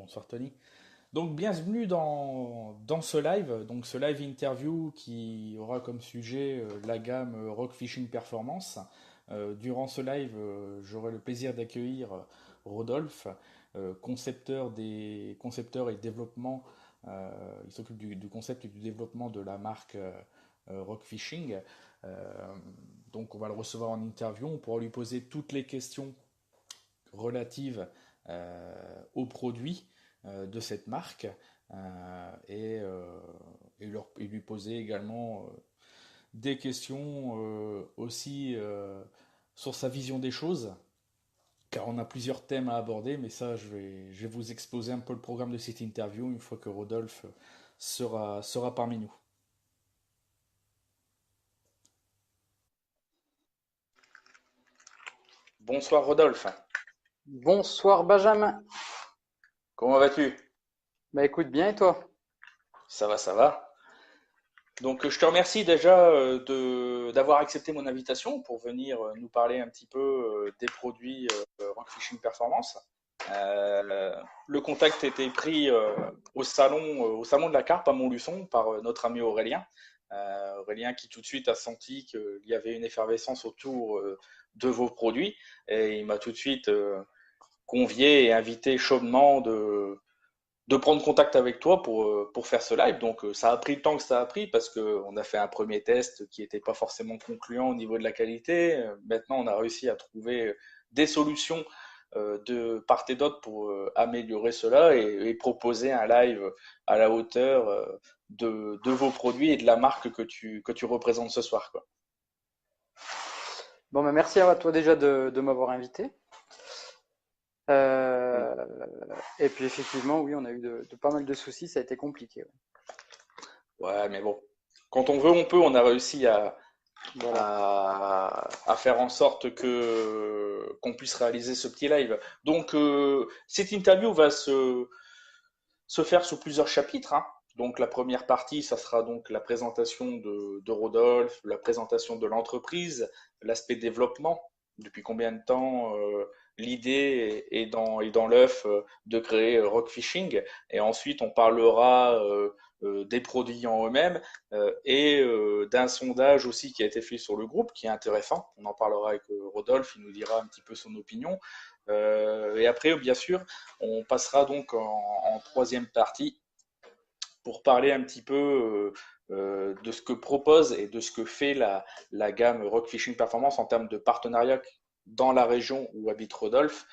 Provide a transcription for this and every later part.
Bonsoir Tony. Donc bienvenue dans ce live, donc ce live interview qui aura comme sujet la gamme Rock Fishing Performance. Durant ce live, j'aurai le plaisir d'accueillir Rodolphe, concepteur et développement. Il s'occupe du concept et du développement de la marque Rock Fishing. Euh, donc on va le recevoir en interview, on pourra lui poser toutes les questions relatives aux produits de cette marque et lui poser également des questions aussi sur sa vision des choses, car on a plusieurs thèmes à aborder, mais ça, je vais vous exposer un peu le programme de cette interview une fois que Rodolphe sera parmi nous. Bonsoir Rodolphe, Bonsoir Benjamin. comment vas-tu? Bah écoute bien et toi? Ça va, ça va. Donc, je te remercie déjà d'avoir accepté mon invitation pour venir nous parler un petit peu des produits Rock Fishing Performance. Le contact a été pris au salon de la Carpe à Montluçon par notre ami Aurélien. Aurélien qui tout de suite a senti qu'il y avait une effervescence autour de vos produits et il m'a tout de suite convié et invité chaudement de prendre contact avec toi pour faire ce live. Donc ça a pris le temps que ça a pris parce qu'on a fait un premier test qui n'était pas forcément concluant au niveau de la qualité. Maintenant, on a réussi à trouver des solutions de part et d'autre pour améliorer cela et proposer un live à la hauteur de vos produits et de la marque que tu représentes ce soir, quoi. Bon bah merci à toi déjà de m'avoir invité. Oui. Euh, et puis effectivement oui on a eu de pas mal de soucis, ça a été compliqué. Ouais. Ouais, mais bon, quand on veut, on peut. On a réussi Voilà. à faire en sorte que qu'on puisse réaliser ce petit live. Donc cette interview va se faire sur plusieurs chapitres, hein. Donc la première partie, ça sera donc la présentation de Rodolphe, la présentation de l'entreprise, l'aspect développement, depuis combien de temps l'idée est dans l'œuf de créer Rock Fishing. Et ensuite, on parlera des produits en eux-mêmes et d'un sondage aussi qui a été fait sur le groupe, qui est intéressant. On en parlera avec Rodolphe, il nous dira un petit peu son opinion. Et après, bien sûr, on passera donc en troisième partie pour parler un petit peu de ce que propose et de ce que fait la gamme Rock Fishing Performance en termes de partenariat dans la région où habite Rodolphe,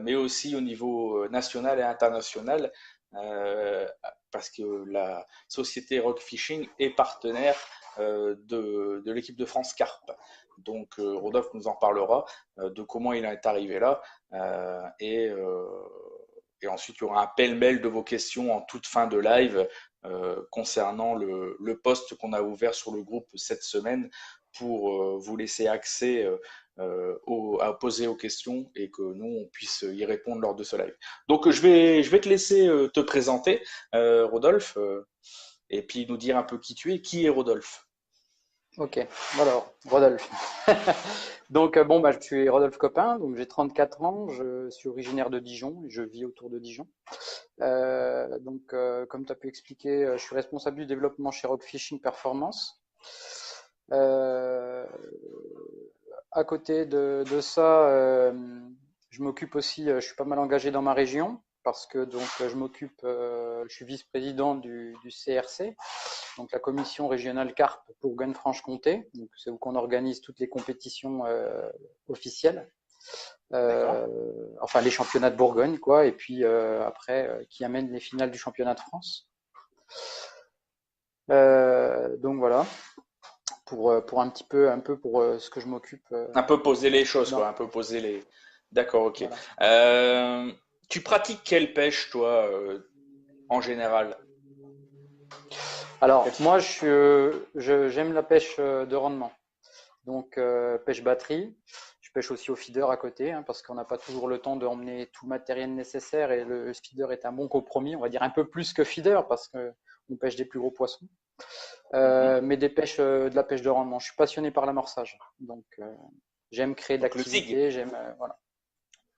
mais aussi au niveau national et international, euh, parce que la société Rock Fishing est partenaire de l'équipe de France Carpe. Donc Rodolphe nous en parlera de comment il est arrivé là et ensuite, il y aura un pêle-mêle de vos questions en toute fin de live concernant le post qu'on a ouvert sur le groupe cette semaine pour vous laisser accès à poser aux questions et que nous, on puisse y répondre lors de ce live. Donc, je vais te laisser te présenter, Rodolphe, et puis nous dire un peu qui tu es. Qui est Rodolphe? Ok, alors Rodolphe. Donc bon bah je suis Rodolphe Copin, donc j'ai 34 ans, je suis originaire de Dijon, et je vis autour de Dijon. Comme tu as pu expliquer, je suis responsable du développement chez Rock Fishing Performance. Euh, à côté de ça, je m'occupe aussi, je suis pas mal engagé dans ma région parce que je m'occupe, je suis vice-président du CRC, donc la commission régionale Carpe Bourgogne-Franche-Comté. Donc c'est où qu'on organise toutes les compétitions officielles, D'accord. euh, enfin les championnats de Bourgogne quoi, et puis après qui amène les finales du championnat de France. Donc voilà pour un peu pour ce que je m'occupe Un peu poser les choses, quoi. dans Un peu poser les. D'accord, ok. voilà. Euh, Tu pratiques quelle pêche, toi, en général? Alors Quel- moi j'aime la pêche de rendement. Donc pêche batterie. Je pêche aussi au feeder à côté hein, parce qu'on n'a pas toujours le temps d'emmener tout le matériel nécessaire et le feeder est un bon compromis, on va dire un peu plus que feeder parce qu'on pêche des plus gros poissons. Mhm. Mais de la pêche de rendement. Je suis passionné par l'amorçage. Donc j'aime créer de Donc le zig. l'activité, j'aime voilà.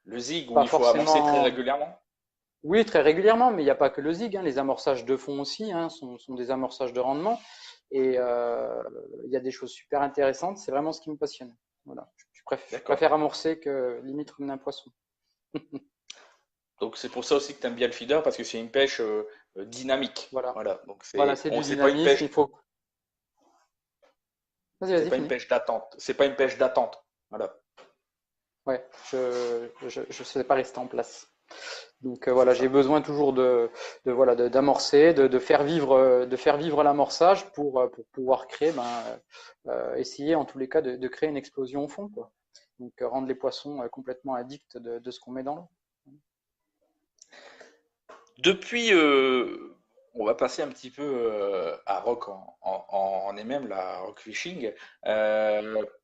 Le zig où Pas il faut amorcer très forcément régulièrement. Oui, très régulièrement, mais il n'y a pas que le zig, hein. Les amorçages de fond aussi, hein, sont des amorçages de rendement. Et il y a des choses super intéressantes. C'est vraiment ce qui me passionne. Voilà. Je D'accord. préfère amorcer que limite ramener un poisson. Donc c'est pour ça aussi que tu aimes bien le feeder parce que c'est une pêche dynamique. Voilà. Voilà. Donc Voilà, c'est du c'est pas une dynamisme. pêche, Il faut. Vas-y, c'est vas-y, pas une finis. pêche d'attente. C'est pas une pêche d'attente. Voilà. Ouais, je sais pas rester en place. Donc C'est voilà, j'ai ça. besoin toujours voilà, d'amorcer, de faire vivre l'amorçage pour pouvoir créer, essayer en tous les cas de créer une explosion au fond, quoi. Donc rendre les poissons complètement addicts de ce qu'on met dans l'eau. Depuis, on va passer un petit peu à rock en MM, la rock fishing.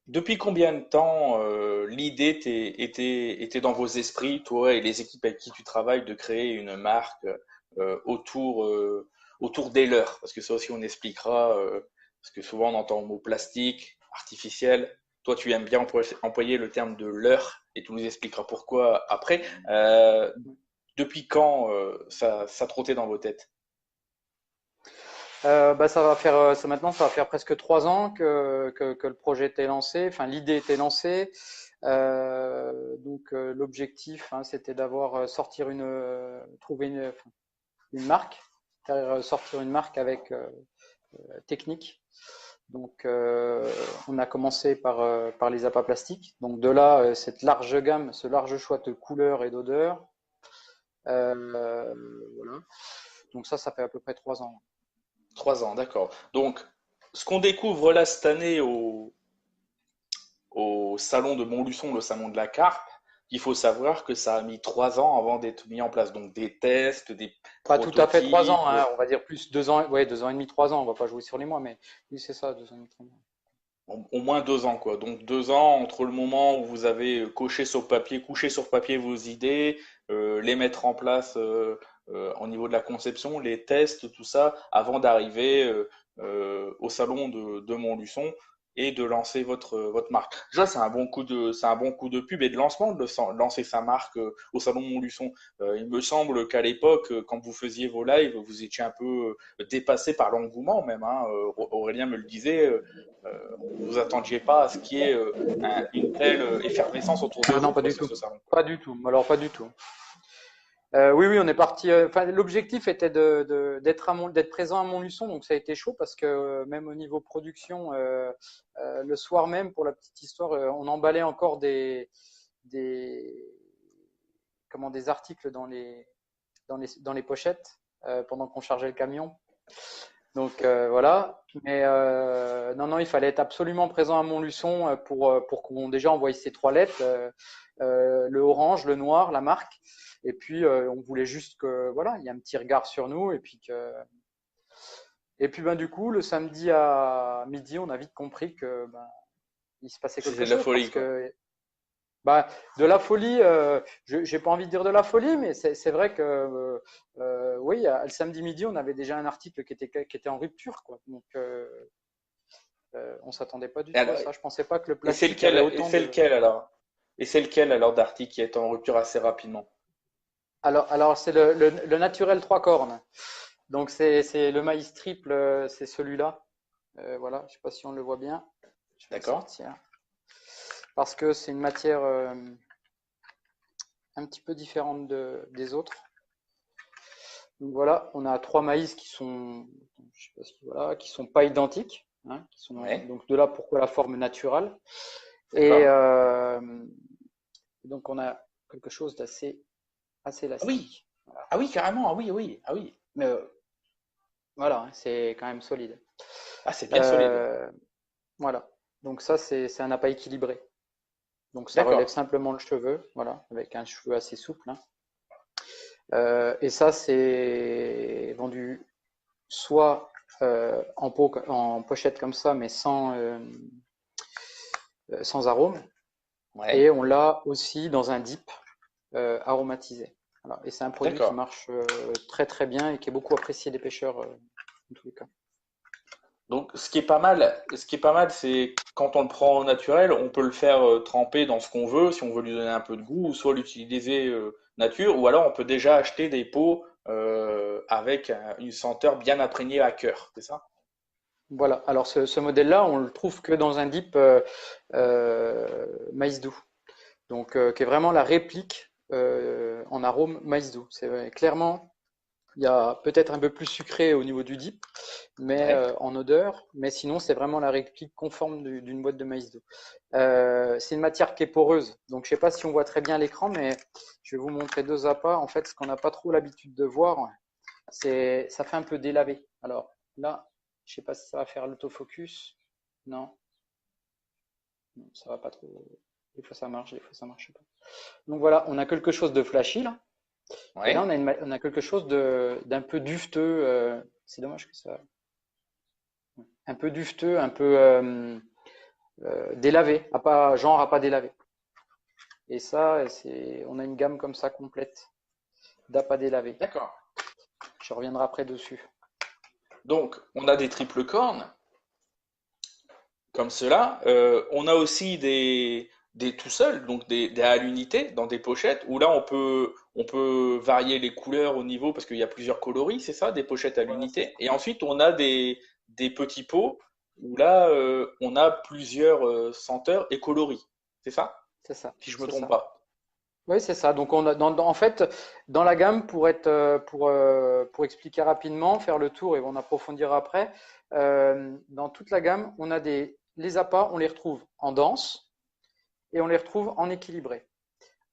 Depuis combien de temps l'idée était dans vos esprits, toi et les équipes avec qui tu travailles, de créer une marque autour des leurres? Parce que ça aussi on expliquera, parce que souvent on entend le mot plastique, artificiel. Toi, tu aimes bien employer le terme de leurre et tu nous expliqueras pourquoi après. Depuis quand ça trottait dans vos têtes? Ça va faire ça maintenant, ça va faire presque 3 ans que le projet était lancé, enfin l'idée était lancée. L'objectif, hein, c'était d'avoir trouver une marque, faire sortir une marque avec technique. Donc, on a commencé par les appâts plastiques. Donc, de là, cette large gamme, ce large choix de couleurs et d'odeurs. Voilà. Donc, ça fait à peu près 3 ans. 3 ans, d'accord. Donc, ce qu'on découvre là cette année au salon de Montluçon, le salon de la carpe, il faut savoir que ça a mis 3 ans avant d'être mis en place. Donc, des tests, des Pas tout à fait 3 ans, prototypes, hein, on va dire plus 2 ans, ouais, 2 ans et demi, 3 ans. On va pas jouer sur les mois, mais oui, c'est ça, 2 ans et demi, 3 ans. au moins 2 ans, quoi. Donc 2 ans entre le moment où vous avez coché sur papier, couché sur papier vos idées, les mettre en place au niveau de la conception, les tests, tout ça, avant d'arriver au salon de Montluçon et de lancer votre marque. Déjà, c'est un bon coup de pub et de lancement de lancer sa marque au salon de Montluçon. Il me semble qu'à l'époque, quand vous faisiez vos lives, vous étiez un peu dépassé par l'engouement même, hein. Aurélien me le disait. Vous attendiez pas à ce qu'il y ait une telle effervescence autour de Ah non, vous, pas quoi, du sur tout. ce salon. Pas du tout. Alors, pas du tout. Oui, oui, on est parti. Enfin, l'objectif était d'être présent à Montluçon, donc ça a été chaud parce que même au niveau production, le soir même, pour la petite histoire, on emballait encore des, des articles dans les pochettes pendant qu'on chargeait le camion. Donc voilà. Mais non, non, il fallait être absolument présent à Montluçon pour qu'on déjà envoie ces 3 lettres, le orange, le noir, la marque. Et puis on voulait juste que voilà, il y a un petit regard sur nous et puis du coup le samedi à midi, on a vite compris que il se passait quelque C'était de la chose folie, parce quoi. que de la folie, j'ai pas envie de dire de la folie, mais c'est vrai que oui, le samedi midi, on avait déjà un article qui était en rupture, quoi. Donc on s'attendait pas du Et, tout à alors, ça. Je pensais pas que le et c'est plastique avait lequel, et autant c'est de. lequel alors? Et c'est lequel alors d'article qui est en rupture assez rapidement? Alors c'est le naturel 3 cornes. Donc c'est le maïs triple, c'est celui-là. Voilà, je sais pas si on le voit bien. Je vais le D'accord? sortir parce que c'est une matière un petit peu différente des autres. Donc voilà, on a 3 maïs je sais pas voilà, qui sont pas identiques, hein, Ouais. donc de là pourquoi la forme naturelle. Et D'accord. donc on a quelque chose assez Ah oui. élastique. Voilà. Ah oui, carrément. Ah oui, oui. Ah oui. Mais voilà, hein, c'est quand même solide. Ah, c'est bien solide, oui. Euh, voilà. Donc ça c'est un appât équilibré. Donc ça relève D'accord. simplement le cheveu, voilà, avec un cheveu assez souple, hein. Et ça c'est vendu soit en pochette comme ça, mais sans arôme. Et Ouais. on l'a aussi dans un dip aromatisé. Voilà. Et c'est un produit qui D'accord. marche très très bien et qui est beaucoup apprécié des pêcheurs en tous les cas. Donc, ce qui est pas mal, c'est quand on le prend au naturel, on peut le faire tremper dans ce qu'on veut, si on veut lui donner un peu de goût, ou soit l'utiliser nature, ou alors on peut déjà acheter des pots avec une senteur bien imprégnée à cœur, c'est ça? Voilà. Alors ce modèle-là, on le trouve que dans un dip maïs doux. Donc qui est vraiment la réplique en arôme maïs doux. C'est clairement, il y a peut-être un peu plus sucré au niveau du dip, mais Ouais. en odeur. Mais sinon, c'est vraiment la réplique conforme d'une boîte de maïs doux. C'est une matière qui est poreuse. Donc, je ne sais pas si on voit très bien l'écran, mais je vais vous montrer deux appâts. En fait, ce qu'on n'a pas trop l'habitude de voir, c'est ça fait un peu délavé. Alors là, je ne sais pas si ça va faire l'autofocus. Non, non, ça va pas trop. Des fois ça marche, des fois ça marche pas. Donc voilà, on a quelque chose de flashy là. Et là, Ouais. on a quelque chose d'un peu dufteux. C'est dommage que ça. Un peu dufteux, un peu délavé, genre à pas délavé. Et ça, on a une gamme comme ça complète d'appâts délavés. D'accord. Je reviendrai après dessus. Donc, on a des triples cornes, comme cela. On a aussi des tout seuls, donc des à l'unité dans des pochettes, où là on peut varier les couleurs au niveau, parce qu'il y a plusieurs coloris, c'est ça, des pochettes à Voilà, c'est l'unité. ça. Et ensuite on a des petits pots, où là on a plusieurs senteurs et coloris. C'est ça? C'est ça. Si je me C'est trompe ça. pas. Oui, c'est ça. Donc, en fait, dans la gamme, pour expliquer rapidement, faire le tour et on approfondira après, dans toute la gamme, on a les appâts, on les retrouve en dense et on les retrouve en équilibré,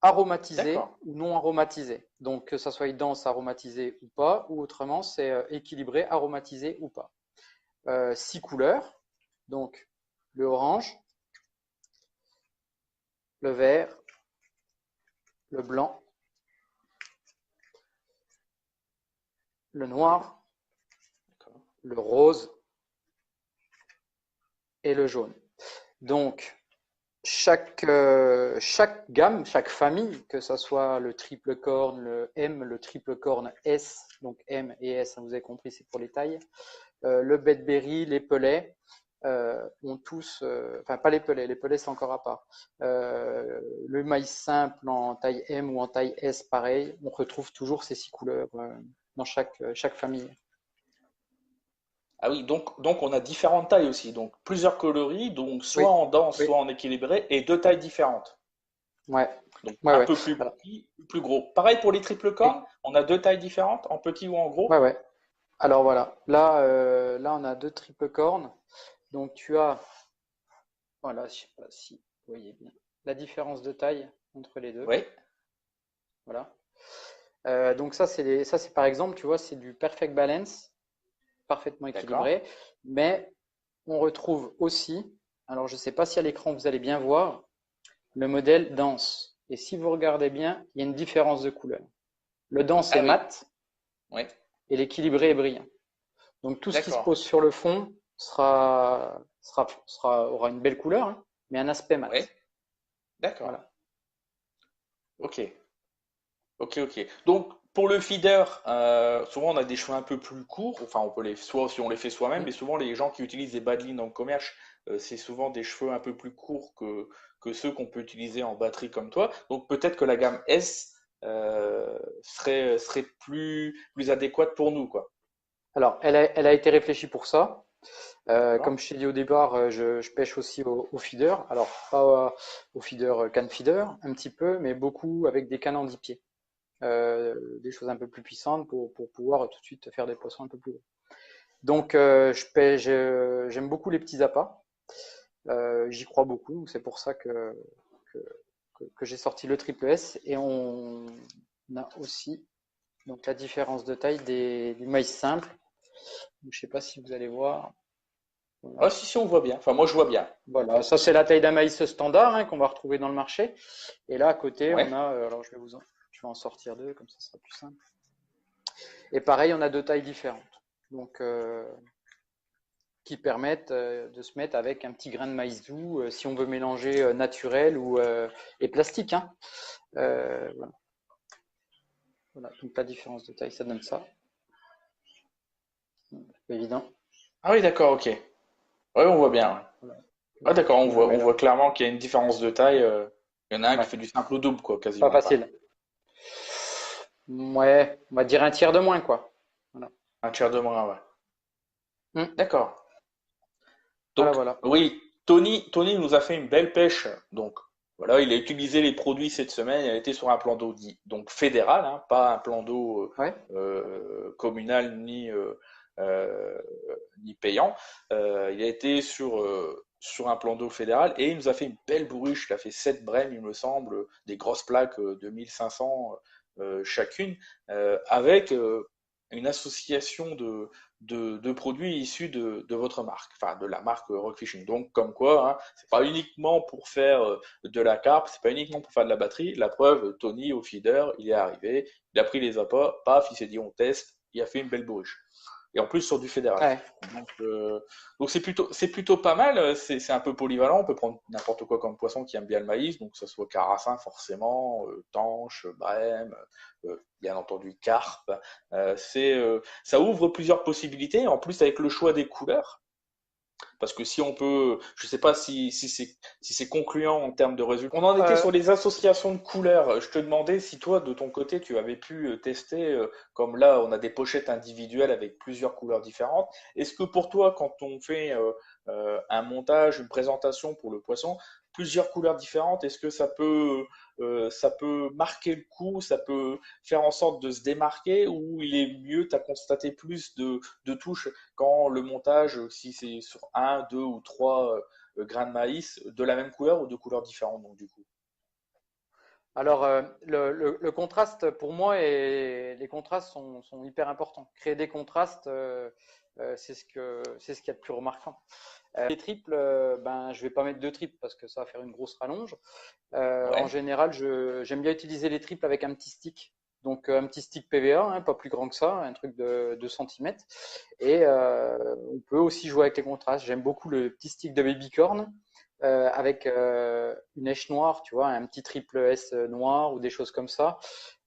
aromatisés D'accord. ou non aromatisés. Donc, que ça soit dense, aromatisé ou pas, ou autrement, c'est équilibré, aromatisé ou pas. 6 couleurs, donc le orange, le vert, le blanc, le noir, D'accord. le rose et le jaune. Donc, chaque gamme, chaque famille, que ce soit le triple corne, le M, le triple corne S, donc M et S, vous avez compris, c'est pour les tailles, le Bedberry, les pelets, ont tous, enfin pas les pelets c'est encore à part. Le maïs simple en taille M ou en taille S, pareil, on retrouve toujours ces 6 couleurs dans chaque famille. Ah oui, donc on a différentes tailles aussi, donc plusieurs coloris, donc soit Oui, en dense, oui, soit en équilibré, et deux tailles différentes. ouais, Donc ouais, un ouais. peu plus Alors, petit, plus gros. Pareil pour les triples et- cornes, on a deux tailles différentes, en petit ou en ouais, gros. ouais. Alors voilà, là on a deux triples cornes. Donc tu as, voilà, je sais pas si vous voyez bien, la différence de taille entre les deux. Oui, Voilà. Donc ça c'est par exemple, tu vois, c'est du perfect balance, parfaitement d'accord. équilibré. Mais on retrouve aussi, alors je ne sais pas si à l'écran vous allez bien voir, le modèle dense. Et si vous regardez bien, il y a une différence de couleur. Le dense est Ah oui, mat oui, et l'équilibré est brillant. Donc tout ce qui se d'accord. pose sur le fond aura une belle couleur, hein, mais un aspect Oui, mat. d'accord. Voilà. Ok, ok. Donc pour le feeder, souvent on a des cheveux un peu plus courts, enfin on peut les, soit si on les fait soi-même, Mm. mais souvent les gens qui utilisent des badlines dans le commerce, c'est souvent des cheveux un peu plus courts que ceux qu'on peut utiliser en batterie comme toi. Donc peut-être que la gamme S serait plus adéquate pour nous, quoi. Alors, elle a été réfléchie pour ça. D'accord? Comme je t'ai dit au départ, je pêche aussi au feeder. Alors, pas au feeder canne feeder, un petit peu, mais beaucoup avec des cannes en 10 pieds. Des choses un peu plus puissantes pour pouvoir tout de suite faire des poissons un peu plus gros. Donc, j'aime beaucoup les petits appâts. J'y crois beaucoup. Donc c'est pour ça que, que j'ai sorti le triple S. Et on a aussi donc, la différence de taille du maïs simple. Donc, je ne sais pas si vous allez voir. Ah Voilà. si, si, on voit bien. Enfin, moi je vois bien. Voilà, ça c'est la taille d'un maïs standard hein, qu'on va retrouver dans le marché. Et là à côté, Ouais. on a, alors je vais en sortir deux, comme ça sera plus simple. Et pareil, on a deux tailles différentes, donc qui permettent de se mettre avec un petit grain de maïs doux, si on veut mélanger naturel et plastique. Hein. Voilà. Voilà, donc la différence de taille, ça donne ça. C'est évident. Ah oui, d'accord, ok. Ouais, on voit bien. Ouais. Voilà. Ah d'accord, Vous on avez là. voit clairement qu'il y a une différence de taille. Il y en a un qui Ouais, fait du simple au double, quoi, pas quasiment, quoi. facile. Ouais, on va dire un tiers de moins, quoi. Voilà. Un tiers de moins, ouais. Hmm. D'accord. Voilà, Donc, voilà. oui, Tony nous a fait une belle pêche. Donc, voilà, il a utilisé les produits cette semaine. Il a été sur un plan d'eau dit donc fédéral, hein, pas un plan d'eau Ouais. communal euh, ni payant. Il a été sur un plan d'eau fédéral et il nous a fait une belle bourriche. Il a fait 7 brèmes, il me semble, des grosses plaques de 1500 chacune, avec une association de produits issus de votre marque, enfin de la marque Rockfishing. Donc comme quoi, hein, c'est pas uniquement pour faire de la carpe, c'est pas uniquement pour faire de la batterie. La preuve, Tony au feeder, il est arrivé, il a pris les appâts, paf, il s'est dit on teste, il a fait une belle bourriche. Et en plus sur du fédéral. Ouais. Donc c'est plutôt pas mal. C'est un peu polyvalent. On peut prendre n'importe quoi comme poisson qui aime bien le maïs, donc que ce soit carassin forcément, tanche, brème, bien entendu carpe. Ça ouvre plusieurs possibilités. En plus avec le choix des couleurs, parce que si on peut, je sais pas si c'est concluant en termes de résultats. On en était Euh, sur les associations de couleurs. Je te demandais si toi, de ton côté, tu avais pu tester, comme là, on a des pochettes individuelles avec plusieurs couleurs différentes. Est-ce que pour toi, quand on fait un montage, une présentation pour le poisson, plusieurs couleurs différentes, est-ce que ça peut marquer le coup, ça peut faire en sorte de se démarquer, ou il est mieux, tu as constaté plus de touches quand le montage, si c'est sur un, deux ou trois grains de maïs de la même couleur ou de couleurs différentes, donc du coup. alors, le contraste, pour moi, les contrastes sont hyper importants. Créer des contrastes, c'est ce qu'il y a de plus remarquant. Les triples, ben, je vais pas mettre deux triples parce que ça va faire une grosse rallonge. En Ouais, général, j'aime bien utiliser les triples avec un petit stick. Donc un petit stick PVA, hein, pas plus grand que ça, un truc de 2 cm. Et on peut aussi jouer avec les contrastes. J'aime beaucoup le petit stick de Babycorn avec une èche noire, tu vois, un petit triple S noir ou des choses comme ça.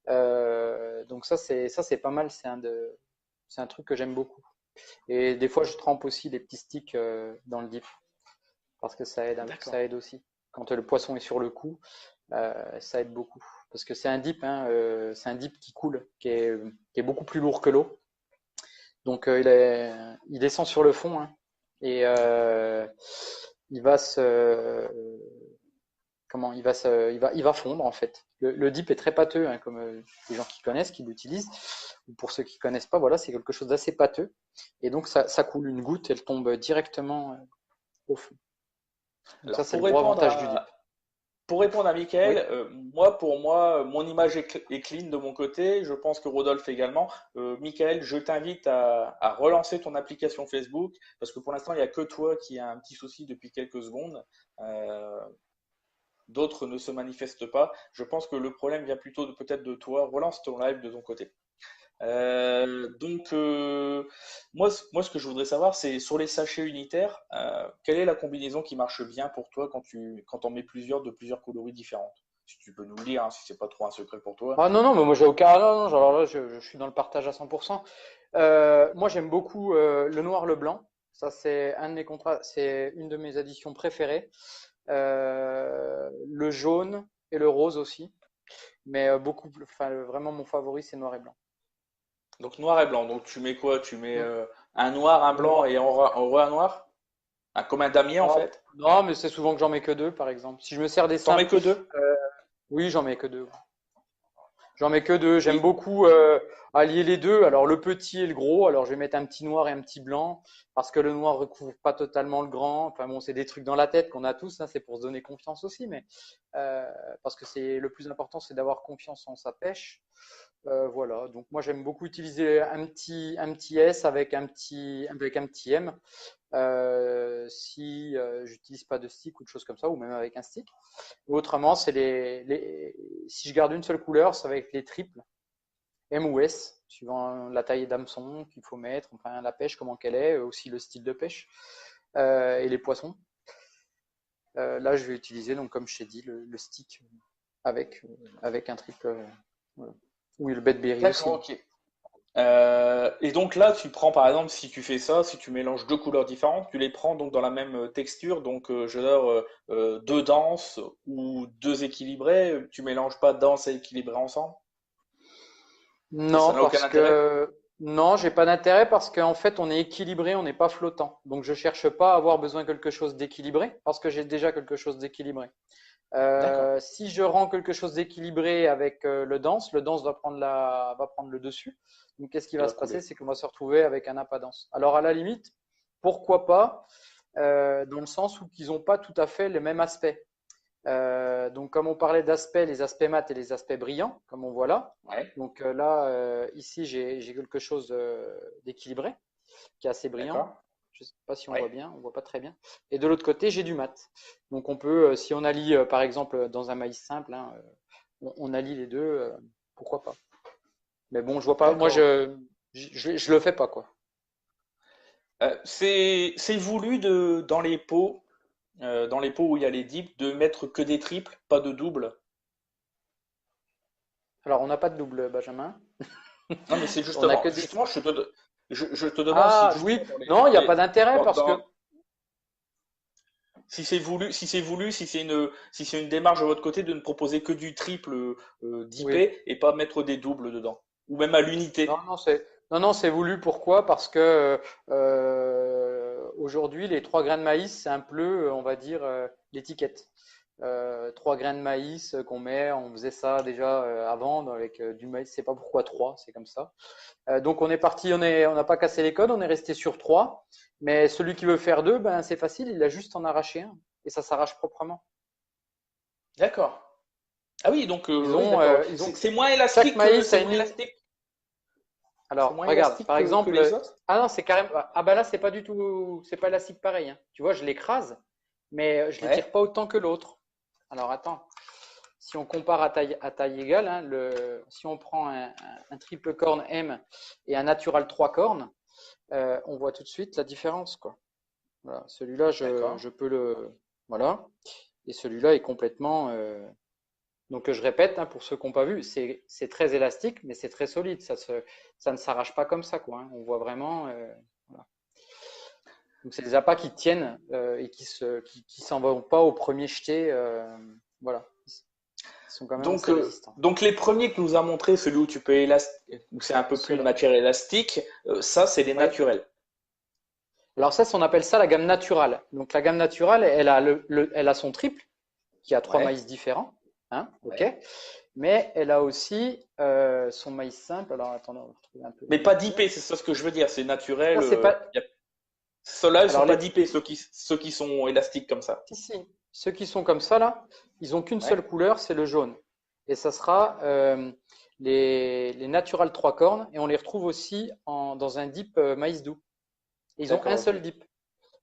Donc ça c'est pas mal. C'est un truc que j'aime beaucoup. Et des fois, je trempe aussi les petits sticks dans le dip parce que d'accord. ça aide aussi. Quand le poisson est sur le coup, ça aide beaucoup. Parce que c'est un dip, hein, c'est un dip qui coule, qui est beaucoup plus lourd que l'eau. Donc il descend sur le fond, hein, et il va se, comment, il va fondre en fait. Le dip est très pâteux, hein, comme les gens qui connaissent, qui l'utilisent. Ou pour ceux qui connaissent pas, voilà, c'est quelque chose d'assez pâteux. Et donc ça coule une goutte, elle tombe directement au fond. Donc ça Alors c'est le gros avantage du dip. pour répondre à Oui. Michael, moi, pour moi, mon image est clean de mon côté. Je pense que Rodolphe également. Michael, je t'invite à relancer ton application Facebook parce que pour l'instant, il n'y a que toi qui a un petit souci depuis quelques secondes. Euh, D'autres ne se manifestent pas. Je pense que le problème vient plutôt peut-être de toi. Relance ton live de ton côté. Donc, moi, ce que je voudrais savoir, c'est sur les sachets unitaires, quelle est la combinaison qui marche bien pour toi quand on met plusieurs de plusieurs coloris différentes? Si tu peux nous le dire, hein, si c'est pas trop un secret pour toi. Ah non, non, mais moi j'ai aucun. Ah non, non, alors là, je suis dans le partage à 100%. Moi j'aime beaucoup le noir, le blanc. Ça, c'est un de mes contrats, c'est une de mes additions préférées. Le jaune et le rose aussi. Mais beaucoup plus, enfin, vraiment mon favori, c'est noir et blanc. Donc noir et blanc. Donc tu mets quoi? Tu mets Mm. un noir, un Le blanc noir. et en re un noir? Comme un damier en Ah, fait? non, mais c'est souvent que j'en mets que deux, par exemple. Si je me sers des T'en mets simples, que deux? oui, j'en mets que deux. J'en mets que deux. J'aime Et beaucoup allier les deux. Alors le petit et le gros. Alors je vais mettre un petit noir et un petit blanc parce que le noir recouvre pas totalement le grand. Enfin bon, c'est des trucs dans la tête qu'on a tous. Hein, c'est pour se donner confiance aussi, mais euh, parce que c'est le plus important, c'est d'avoir confiance en sa pêche. Voilà. Donc moi j'aime beaucoup utiliser un petit S avec un petit M. Si j'utilise pas de stick ou de choses comme ça, ou même avec un stick. Autrement, c'est si je garde une seule couleur, ça va être les triples, M ou S, suivant la taille d'hameçon qu'il faut mettre, enfin la pêche, comment qu'elle est, aussi le style de pêche, et les poissons. Là, je vais utiliser, donc, comme je t'ai dit, le stick avec, avec un triple. Voilà. Oui, le bedberry aussi. d'accord, ok. Et donc là, tu prends par exemple, si tu fais ça, si tu mélanges deux couleurs différentes, tu les prends donc dans la même texture, donc je veux dire deux denses ou deux équilibrées, tu mélanges pas dense et équilibré ensemble? Ça Non, n'a aucun parce intérêt? que non, j'ai pas d'intérêt parce qu'en fait, on est équilibré, on n'est pas flottant. Donc, je cherche pas à avoir besoin de quelque chose d'équilibré parce que j'ai déjà quelque chose d'équilibré. D'accord. Si je rends quelque chose d'équilibré avec le dense va prendre le dessus. Donc, qu'est-ce qui Il va va se passer? couler. C'est qu'on va se retrouver avec un appât dense. Alors, à la limite, pourquoi pas, dans le sens où ils n'ont pas tout à fait le même aspect. Donc, comme on parlait d'aspects, les aspects mat et les aspects brillants, comme on voit là. Ouais, Donc là, ici, j'ai quelque chose d'équilibré, qui est assez brillant. d'accord. Je ne sais pas si on voit Ouais. bien, on voit pas très bien. Et de l'autre côté, j'ai du mat. Donc on peut, si on allie, par exemple, dans un maïs simple, hein, on allie les deux, pourquoi pas. Mais bon, je vois pas. Moi, D'accord. je le fais pas, quoi. C'est voulu dans les pots où il y a les dips, de mettre que des triples, pas de doubles. Alors, on n'a pas de double, Benjamin. Non, mais c'est On n'a justement, que des. justement, je te demande si Ah oui, justement non, il n'y a pas d'intérêt dans, parce dans- que. si c'est voulu, si c'est une démarche de votre côté de ne proposer que du triple Oui. dippé et pas mettre des doubles dedans, ou même à Non, l'unité. non, c'est voulu. Pourquoi? Parce que aujourd'hui, les 3 grains de maïs, c'est un peu, on va dire, l'étiquette. 3 grains de maïs qu'on met, on faisait ça déjà avant avec du maïs. C'est pas pourquoi trois, c'est comme ça. Donc on est parti, on n'a pas cassé les codes, on est resté sur trois. Mais celui qui veut faire deux, ben c'est facile, il a juste en arraché un et ça s'arrache proprement. D'accord. Ah oui, donc oui, d'accord. Ils ont C'est moins chaque élastique que maïs a c'est moins une. élastique. C'est Alors, moins regarde, élastique par que exemple, les autres. ah non, c'est carrément, ah bah là, c'est pas du tout, c'est pas élastique pareil, hein. Tu vois, je l'écrase, mais je l'étire Ouais. pas autant que l'autre. Alors, attends, si on compare à taille égale, hein, si on prend un triple corne M et un natural 3 cornes, on voit tout de suite la différence, quoi. Voilà, celui-là, D'accord. je peux voilà, et celui-là est complètement, donc je répète, hein, pour ceux qui n'ont pas vu, c'est très élastique, mais c'est très solide. Ça ne s'arrache pas comme ça, quoi, hein. On voit vraiment. Voilà. Donc c'est des appâts qui tiennent et qui s'en vont pas au premier jeté. Voilà, ils sont quand même assez résistants. Donc les premiers que nous a montré, celui où tu peux où c'est un peu plus de Ceux-là. matière élastique, ça c'est les Oui. naturels. Alors ça, on appelle ça la gamme naturale. Donc la gamme naturale, elle a son triple, qui a 3 maïs Ouais, différents, hein, ok. ouais. Mais elle a aussi son maïs simple. Alors attendez, on va retrouver un peu Mais la pas hauteur. dipé, c'est ça ce que je veux dire, c'est naturel. Ça, c'est pas. Ceux-là, ils sont Alors pas les. dipés, ceux qui sont élastiques comme ça. Si, si. Ceux qui sont comme ça, là, ils ont qu'une seule Ouais, couleur, c'est le jaune. Et ça sera les Natural 3 cornes. Et on les retrouve aussi dans un dip maïs doux. Et ils ont un d'accord, ok. seul dip.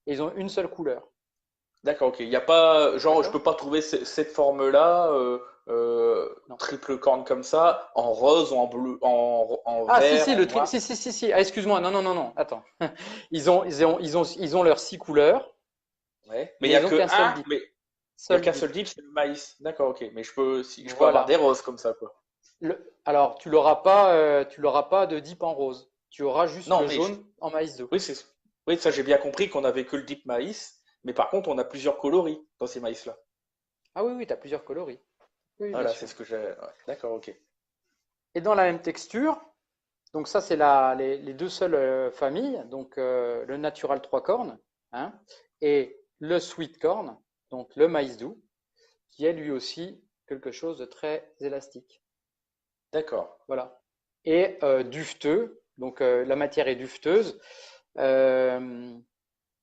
Et ils ont une seule couleur. D'accord, ok. Il n'y a pas, genre, je D'accord? peux pas trouver cette forme-là, Non. triple corne comme ça, en rose, en bleu, en Ah, si, vert, si, en noir. si, si, si, si. Ah, excuse-moi. Non, non, non, non. Attends. Ils ont leurs 6 couleurs, Ouais. Mais il y mais a ils ont que qu'un seul un, dip. mais il y a Seul qu'un dip. seul type, c'est le maïs. D'accord, ok. Mais je peux avoir des Voilà. roses comme ça, quoi. Alors, tu l'auras pas de dip en rose. Tu auras juste Non, le jaune en maïs doux. oui, oui, ça j'ai bien compris qu'on avait que le deep maïs, mais par contre on a plusieurs coloris dans ces maïs-là. Ah oui, oui, tu as plusieurs coloris. Oui, bien Voilà, c'est sûr. ce que j'ai. Ouais, d'accord, ok. Et dans la même texture, donc ça c'est les deux seules familles, donc le natural 3 cornes, hein, et le sweet corn, donc le maïs doux, qui est lui aussi quelque chose de très élastique. D'accord. Voilà. Et dufteux, donc la matière est dufteuse. Euh,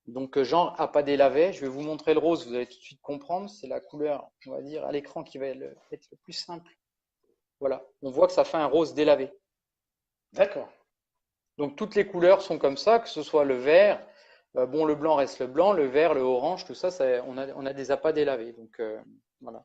donc genre à pas délavé, je vais vous montrer le rose, vous allez tout de suite comprendre, c'est la couleur, on va dire, à l'écran qui va être le plus simple. Voilà, on voit que ça fait un rose délavé. D'accord. Donc toutes les couleurs sont comme ça, que ce soit le vert, bon le blanc reste le blanc, le vert, le orange, tout ça, on a des appâts délavés. Donc voilà,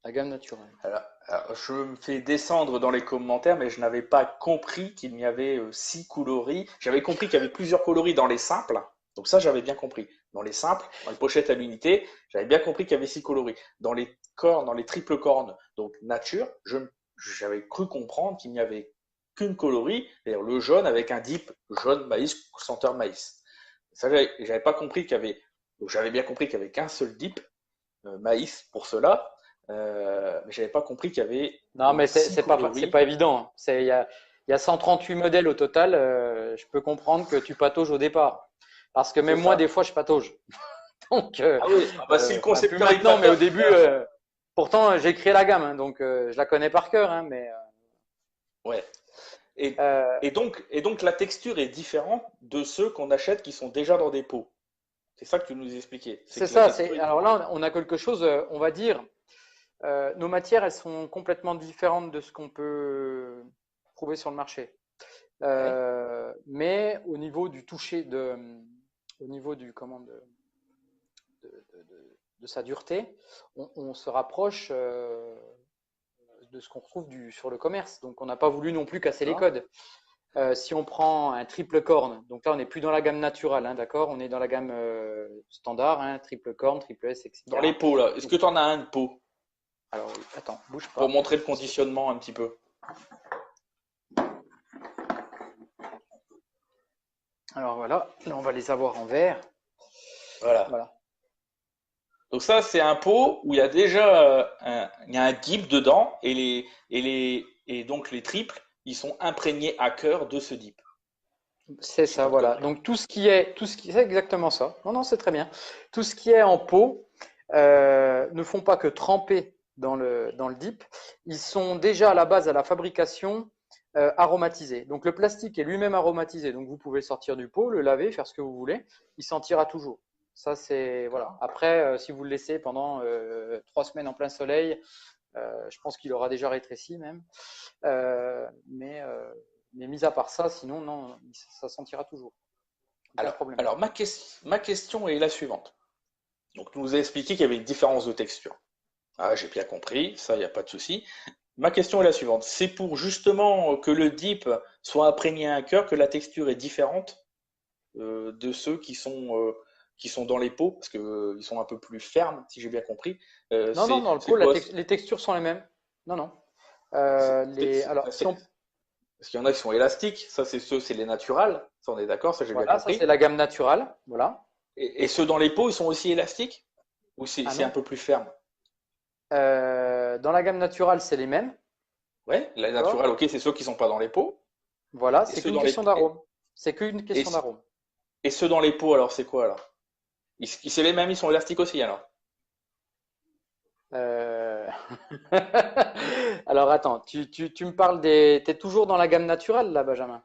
la gamme naturelle. Alors, je me fais descendre dans les commentaires, mais je n'avais pas compris qu'il y avait six coloris. J'avais compris qu'il y avait plusieurs coloris dans les simples. Donc ça, j'avais bien compris. Dans les simples, dans les pochettes à l'unité, j'avais bien compris qu'il y avait six coloris. Dans les cornes, dans les triples cornes, donc nature, j'avais cru comprendre qu'il n'y avait qu'une coloris, c'est-à-dire le jaune avec un dip jaune maïs, senteur maïs. Ça, j'avais pas compris qu'il y avait, donc j'avais bien compris qu'il y avait qu'un seul dip maïs pour cela. Mais j'avais pas compris qu'il y avait Non, mais six c'est coloris. pas évident, hein. Il y a 138 modèles au total. Je peux comprendre que tu patauges au départ. Parce que C'est même moi, des ça. fois, je patauge. Donc, Ah oui, ah bah, si le enfin, plus concepteur il maintenant, mais au patauge, début, pourtant, j'ai créé la gamme, hein, donc je la connais par cœur. Hein, mais ouais. Et, euh, et donc la texture est différente de ceux qu'on achète qui sont déjà dans des pots. C'est ça que tu nous expliquais. C'est c'est que la ça. texture est Alors différente. là, on a quelque chose, on va dire, nos matières, elles sont complètement différentes de ce qu'on peut trouver sur le marché. Ouais. Mais au niveau du toucher, au niveau de sa dureté, on se rapproche de ce qu'on retrouve sur le commerce. Donc on n'a pas voulu non plus casser les D'accord. codes. Si on prend un triple corne, donc là on n'est plus dans la gamme naturelle, hein, d'accord, on est dans la gamme standard, hein, triple corne, triple S, Dans les etc. pots là, est-ce que tu en as un de pot Alors oui, attends, bouge pour pas. montrer le conditionnement un petit peu? Alors voilà, là on va les avoir en verre. Voilà. Voilà. Donc ça, c'est un pot où il y a déjà il y a un dip dedans et donc les triples, ils sont imprégnés à cœur de ce dip. C'est Je dis ça, pas de voilà. conneries. Donc c'est exactement ça. Non, non, c'est très bien. Tout ce qui est en pot ne font pas que tremper dans le dip. Ils sont déjà à la base à la fabrication aromatisés. Donc le plastique est lui-même aromatisé. Donc vous pouvez le sortir du pot, le laver, faire ce que vous voulez. Il sentira toujours. Ça c'est voilà. D'accord. Après, si vous le laissez pendant 3 semaines en plein soleil, je pense qu'il aura déjà rétréci même. Euh, mais, euh, mais mis à part ça, sinon, non, ça sentira toujours. Aucun Alors, problème. alors ma question est la suivante. Donc, tu nous as expliqué qu'il y avait une différence de texture. Ah, j'ai bien compris, ça, il n'y a pas de souci. Ma question est la suivante. C'est pour justement que le dip soit imprégné à un cœur que la texture est différente de ceux qui sont dans les pots, parce que, ils sont un peu plus fermes, si j'ai bien compris. Non, non, dans le C'est pot, quoi? les textures sont les mêmes. Non, non. Alors, si on, Parce qu'il y en a qui sont élastiques, ça c'est les naturels, ça on est d'accord, ça j'ai bien voilà, ça c'est compris. la gamme naturelle. Voilà. Et ceux dans les pots, ils sont aussi élastiques? Ou Ah c'est un non. peu plus ferme? Dans la gamme naturelle, c'est les mêmes. Ouais, les D'accord. naturels, ok, c'est ceux qui sont pas dans les pots. Voilà, Et c'est ceux qu'une dans les question d'arôme. C'est qu'une et, question d'arôme. et ceux dans les pots, alors c'est quoi alors? C'est les mêmes, ils sont élastiques aussi alors. Euh, Alors attends, tu me parles des. T'es toujours dans la gamme naturelle là, Benjamin?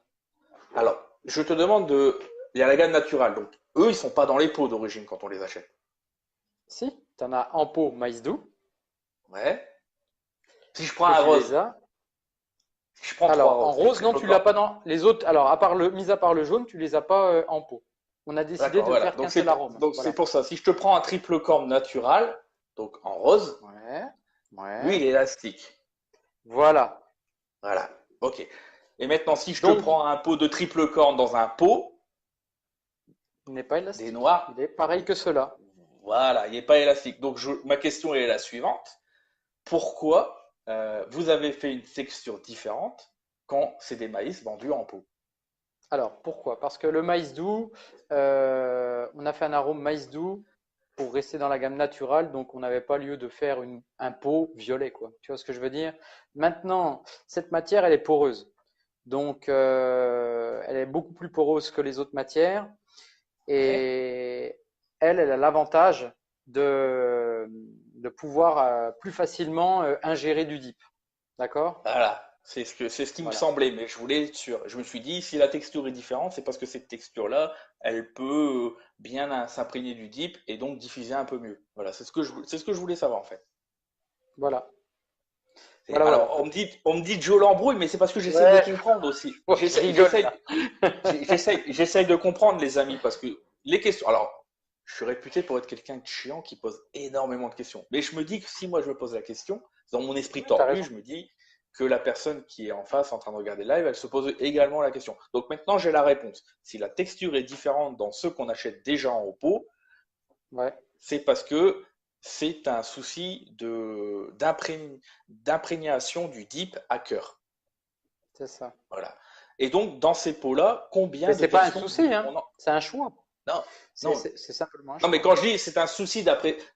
Alors, je te demande de. Il y a la gamme naturelle, donc eux, ils sont pas dans les pots d'origine quand on les achète. Si, t'en as en pot maïs doux, Ouais. Si je prends et un tu les rose, as. si je prends trois Alors en roses, les rose, non, triple tu l'as cornes. pas dans les autres. Alors mis à part le jaune, tu les as pas en pot. On a décidé D'accord, de voilà. faire qu'un seul arôme. Donc c'est Voilà. pour ça. Si je te prends un triple corne natural, donc en rose, Ouais, lui, ouais. il est élastique. Voilà. Voilà. Ok. Et maintenant, si je te Donc, prends un pot de triple corne dans un pot, il n'est pas des élastique. noirs, Il est pareil que cela. voilà, il n'est pas élastique. Donc ma question est la suivante. Pourquoi vous avez fait une texture différente quand c'est des maïs vendus en pot? Alors pourquoi? Parce que le maïs doux, on a fait un arôme maïs doux pour rester dans la gamme naturelle, donc on n'avait pas lieu de faire un pot violet, quoi. Tu vois ce que je veux dire? Maintenant, cette matière, elle est poreuse. Donc, elle est beaucoup plus poreuse que les autres matières. Ouais. Et elle a l'avantage de pouvoir plus facilement ingérer du dip. D'accord? Voilà. C'est ce qui me Voilà. semblait, mais je voulais être sûr. Je me suis dit, si la texture est différente, c'est parce que cette texture-là, elle peut bien s'imprégner du dip et donc diffuser un peu mieux. Voilà, c'est ce que je voulais savoir en fait. Voilà. Voilà, voilà. Alors, on me dit Joe l'embrouille, mais c'est parce que j'essaye de Ouais, comprendre aussi. ouais, je rigole là. J'essaye de comprendre les amis, parce que les questions. Alors, je suis réputé pour être quelqu'un de chiant qui pose énormément de questions. Mais je me dis que si moi je me pose la question, dans mon esprit Oui, t'as tordu, raison. je me dis que la personne qui est en face en train de regarder live, elle se pose également la question. Donc maintenant, j'ai la réponse. Si la texture est différente dans ceux qu'on achète déjà en pot, Ouais, c'est parce que c'est un souci d'imprégnation du dip à cœur. c'est ça. Voilà. Et donc, dans ces pots-là, Mais combien de c'est pas un questions souci, hein. on en... C'est un choix. Non, non, C'est simplement un non, mais choix. quand je dis c'est un souci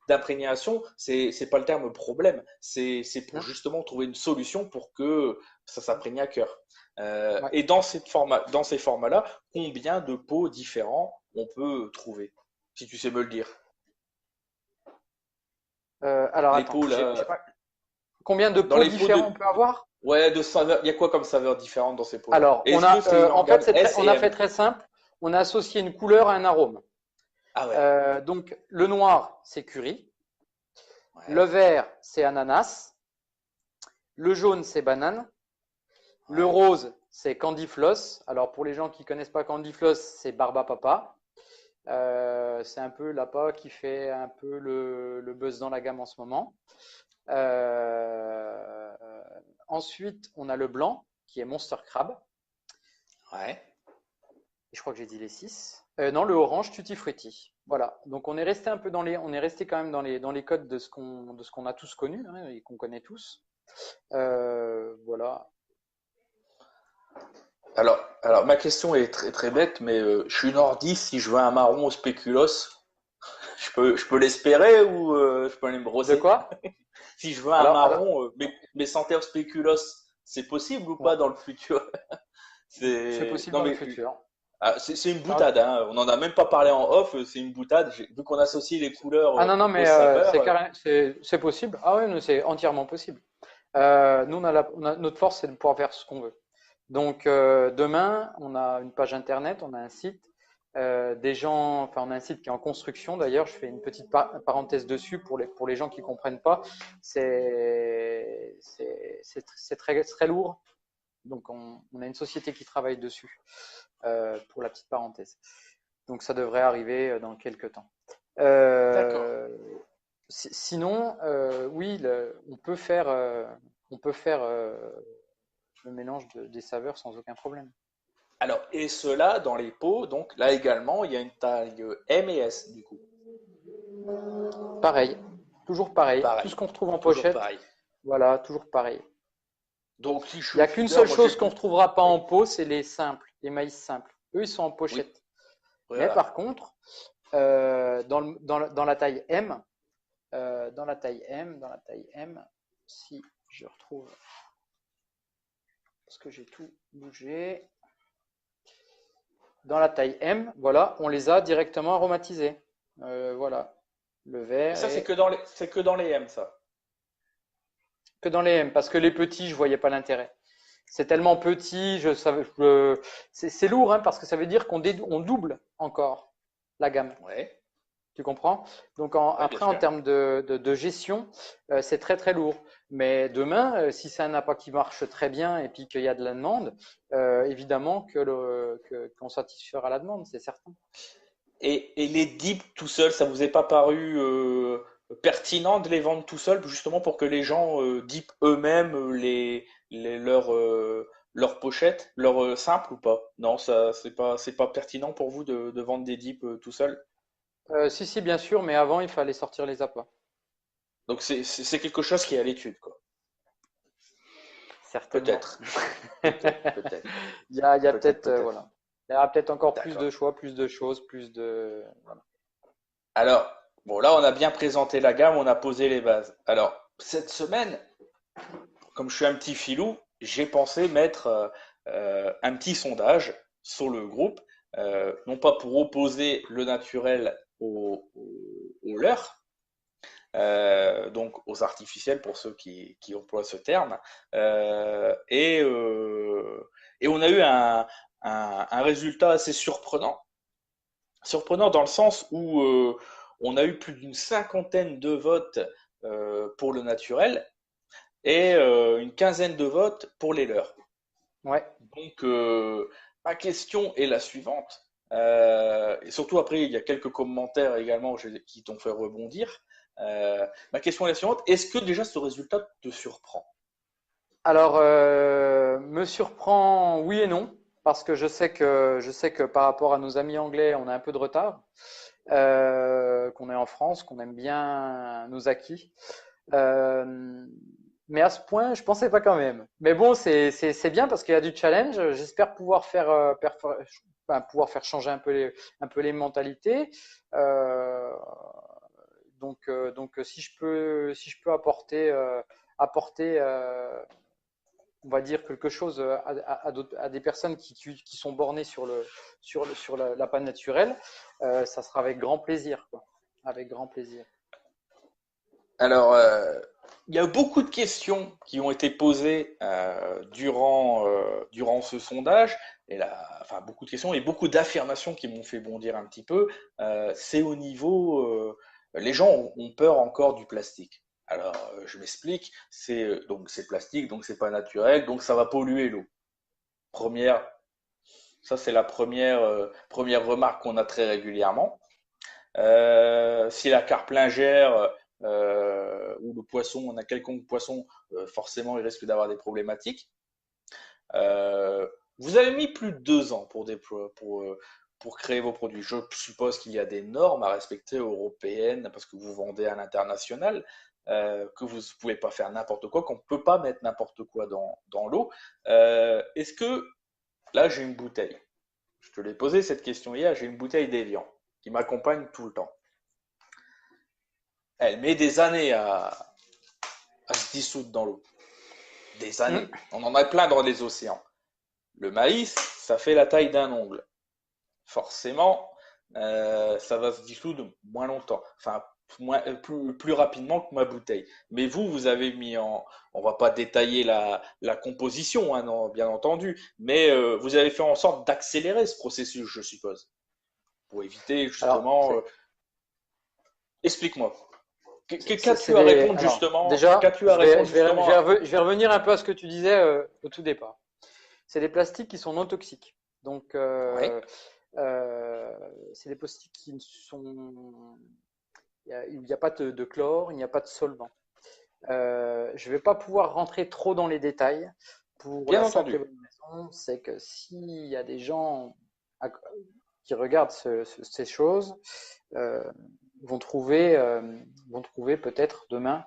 d'imprégnation, c'est pas le terme problème. C'est pour Hein. justement trouver une solution pour que ça s'imprègne à cœur. Ouais. Et dans ces formats-là, combien de pots différents on peut trouver? Si tu sais me le dire. Alors Les attends, pots j'ai là, pas... Combien de dans pots les pots différents de, on peut avoir? ouais, de saveur, il y a quoi comme saveur différente dans ces pots-là? Alors, Et est-ce que c'est une en fait, organe S on et a fait M? très simple. On a associé une couleur à un arôme. Ah ouais, Donc, le noir, c'est curry. Le ouais, vert, c'est ananas. Le jaune, c'est banane. Le ouais. rose, c'est candyfloss. Alors, pour les gens qui connaissent pas candyfloss, c'est barba papa. C'est un peu l'appât qui fait un peu le buzz dans la gamme en ce moment. Euh, Ensuite, on a le blanc, qui est Monster Crab. Ouais. Et je crois que j'ai dit les 6. Non, le orange Tutti Frutti. Voilà. Donc on est resté un peu on est resté quand même dans les codes de ce qu'on a tous connu, hein, et qu'on connaît tous. Voilà. Alors, ma question est très, très bête, mais je suis nordiste, si je veux un marron au spéculoos, je peux l'espérer ou je peux aller me De brosser? quoi? Si je veux un Alors, marron, mais sans terre spéculoos, c'est possible ou ouais, pas dans le futur? c'est possible Non dans le mais futur. c'est une Dans- boutade, hein. On n'en a même pas parlé en off, c'est une boutade. Vu qu'on associe les couleurs Ah non, non, mais aux saveurs, c'est possible. Ah oui, c'est entièrement possible. Nous, notre force, c'est de pouvoir faire ce qu'on veut. Donc, demain, on a une page internet, on a un site. Des gens, enfin, on a un site qui est en construction. D'ailleurs, je fais une petite parenthèse dessus pour les gens qui comprennent pas. C'est très, très lourd. Donc, on a une société qui travaille dessus, pour la petite parenthèse. Donc, ça devrait arriver dans quelques temps. d'accord. Euh, Sinon, oui, on peut faire le mélange des saveurs sans aucun problème. Alors, et cela dans les pots, donc là également, il y a une taille M et S du coup. Pareil, toujours pareil. Tout Pareil, ce qu'on retrouve en toujours pochette, pareil. voilà, toujours pareil. Donc si je Il n'y suis a qu'une fumeur, seule moi j'ai chose qu'on ne plus. retrouvera pas Oui, en pot, c'est les simples, les maïs simples. Eux, ils sont en oui, pochette. Mais voilà. par contre, dans la taille M, dans la taille M, si je retrouve, parce que j'ai tout bougé, dans la taille M, voilà, on les a directement aromatisés. Voilà, le Et vert ça, est c'est que dans les M, ça. que dans les M, parce que les petits, je voyais pas l'intérêt. C'est tellement petit, c'est lourd, hein, parce que ça veut dire on double encore la gamme. Ouais, Tu comprends? Donc ouais, bien après, en sûr. termes de gestion, c'est très très lourd. Mais demain, si c'est un appât qui marche très bien et puis qu'il y a de la demande, évidemment qu'on satisfera la demande, c'est certain. Et les dips tout seuls, ça vous est pas paru pertinent de les vendre tout seuls, justement pour que les gens dipent eux-mêmes leurs pochettes, leurs simples ou pas? Non, ça c'est pas pertinent pour vous de vendre des dips tout seul. Si, si, bien sûr, mais avant, il fallait sortir les appâts. Donc c'est quelque chose qui est à l'étude, quoi. Certainement. Peut-être, peut-être, peut-être, Il y a peut-être, peut-être, peut-être. voilà. Il y aura peut-être encore plus de D'accord. choix, plus de choses, plus de. Voilà. Alors, bon, là, on a bien présenté la gamme, on a posé les bases. Alors, cette semaine, comme je suis un petit filou, j'ai pensé mettre un petit sondage sur le groupe, non pas pour opposer le naturel au leurre, donc aux artificiels pour ceux qui emploient ce terme, euh, et, euh, et on a eu un résultat assez surprenant. Surprenant dans le sens où on a eu plus d'une cinquantaine de votes pour le naturel et une quinzaine de votes pour les leurs. Ouais. Donc, ma question est la suivante. Et surtout après, il y a quelques commentaires également qui t'ont fait rebondir. Ma question est la suivante. Est-ce que déjà ce résultat te surprend? Alors, me surprend oui et non, parce que je sais que par rapport à nos amis anglais, on a un peu de retard, qu'on est en France, qu'on aime bien nos acquis. Euh, mais à ce point, je pensais pas quand même. Mais bon, c'est bien parce qu'il y a du challenge. J'espère pouvoir pouvoir faire changer un peu les mentalités. Euh, donc, si je peux apporter on va dire quelque chose à des personnes qui sont bornées sur l'appât naturel, ça sera avec grand plaisir, quoi. Avec grand plaisir. Alors, il y a beaucoup de questions qui ont été posées durant ce sondage, et enfin beaucoup de questions et beaucoup d'affirmations qui m'ont fait bondir un petit peu. C'est au niveau, les gens ont peur encore du plastique. Alors, je m'explique. Donc c'est plastique, donc c'est pas naturel, donc ça va polluer l'eau. Première, Ça c'est la première remarque qu'on a très régulièrement. Si la carpe lingère ou le poisson, on a quelconque poisson, forcément il risque d'avoir des problématiques. Vous avez mis plus de 2 ans pour créer vos produits. Je suppose qu'il y a des normes à respecter européennes parce que vous vendez à l'international, que vous ne pouvez pas faire n'importe quoi, qu'on ne peut pas mettre n'importe quoi dans l'eau. Est-ce que, là j'ai une bouteille, je te l'ai posé cette question hier, j'ai une bouteille d'Evian qui m'accompagne tout le temps. Elle met des années à se dissoudre dans l'eau. Des années. On en a plein dans les océans. Le maïs, ça fait la taille d'un ongle. Forcément, ça va se dissoudre moins longtemps. Enfin, plus rapidement que ma bouteille. Mais vous avez mis on va pas détailler la composition, hein, non, bien entendu, mais vous avez fait en sorte d'accélérer ce processus, je suppose, pour éviter Alors, justement. Explique-moi. Qu'as-tu à répondre alors, justement? déjà, Qu'as-tu à répondre justement à... je vais revenir un peu à ce que tu disais au tout départ. C'est des plastiques qui sont non toxiques. Donc, Oui, c'est des plastiques qui ne sont. Il n'y a pas de chlore, il n'y a pas de solvant. Je ne vais pas pouvoir rentrer trop dans les détails pour bien la simple et entendu. bonne raison, c'est que s'il y a des gens qui regardent ces choses, euh, vont trouver peut-être demain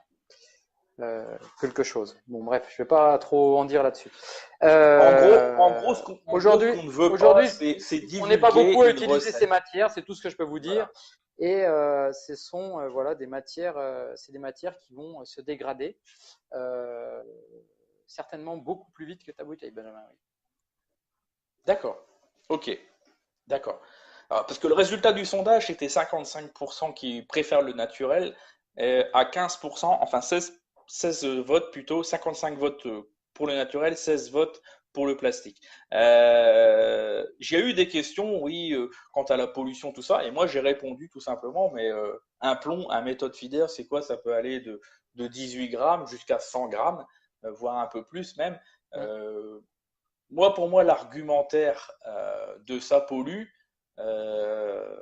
quelque chose. Bon, bref, je ne vais pas trop en dire là-dessus. Ce qu'on ne veut pas, Aujourd'hui, c'est on n'est pas divulguer beaucoup à une utiliser ces recette. matières, c'est tout ce que je peux vous dire. Voilà. Et ce sont voilà, c'est des matières qui vont se dégrader euh, certainement beaucoup plus vite que ta bouteille, Benjamin. Oui. D'accord. Ok. D'accord. Alors, parce que le résultat du sondage, c'était 55% qui préfèrent le naturel, à 15%, enfin 16 votes plutôt, 55 votes pour le naturel, 16 votes pour le plastique. J'ai eu des questions, oui, quant à la pollution, tout ça, et moi j'ai répondu tout simplement, mais un plomb, un méthode feeder, c'est quoi? Ça peut aller de 18 grammes jusqu'à 100 grammes, voire un peu plus même. Euh, pour moi, l'argumentaire de ça pollue, euh,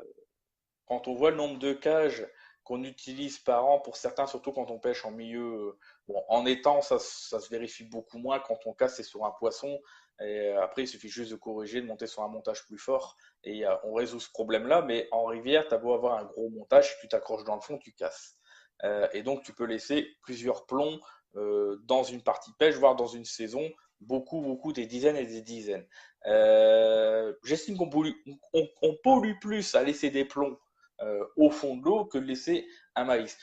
quand on voit le nombre de cages qu'on utilise par an pour certains, surtout quand on pêche en milieu, bon, en étang, ça se vérifie beaucoup moins. Quand on casse, c'est sur un poisson. Et après, il suffit juste de corriger, de monter sur un montage plus fort et on résout ce problème-là. Mais en rivière, tu as beau avoir un gros montage, si tu t'accroches dans le fond, tu casses. Et donc, tu peux laisser plusieurs plombs dans une partie pêche, voire dans une saison, beaucoup, des dizaines et des dizaines. J'estime on pollue plus à laisser des plombs au fond de l'eau que de laisser un maïs.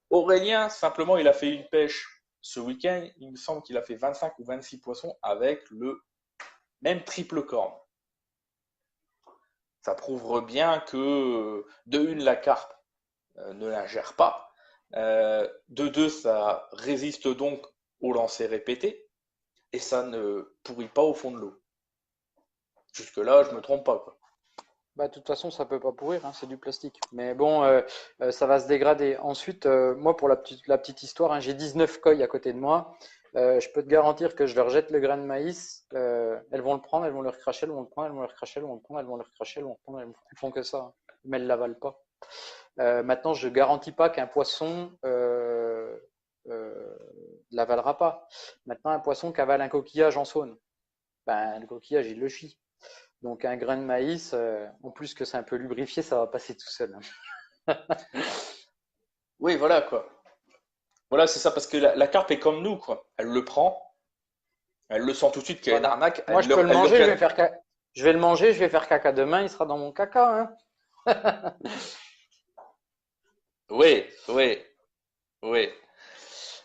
Aurélien, simplement, il a fait une pêche ce week-end. Il me semble qu'il a fait 25 ou 26 poissons avec le même triple corne. Ça prouve bien que, de une, la carpe ne l'ingère pas. De deux, ça résiste donc au lancer répété et ça ne pourrit pas au fond de l'eau. Jusque-là, je ne me trompe pas, quoi. Bah, de toute façon, ça peut pas pourrir, hein, c'est du plastique. Mais bon, ça va se dégrader. Ensuite, moi, pour la petite histoire, hein, j'ai 19 coilles à côté de moi. Je peux te garantir que je leur jette le grain de maïs. Elles vont le prendre, elles vont le recracher, elles vont le prendre, elles vont le recracher, elles vont le prendre, elles vont le recracher, elles vont le prendre, elles font que ça, hein. Mais elles l'avalent pas. Maintenant, je garantis pas qu'un poisson euh, l'avalera pas. Maintenant, un poisson qui avale un coquillage en saune, ben, le coquillage, il le chie. Donc un grain de maïs, en plus que c'est un peu lubrifié, ça va passer tout seul. Oui, voilà, quoi. Voilà, c'est ça, parce que la carpe est comme nous, quoi. Elle le prend, elle le sent tout de suite qu'il y a une Voilà. arnaque, Moi, je peux le elle le manger, je vais rejette. faire Je vais le manger, je vais faire caca demain, il sera dans mon caca, hein. Oui, oui, oui.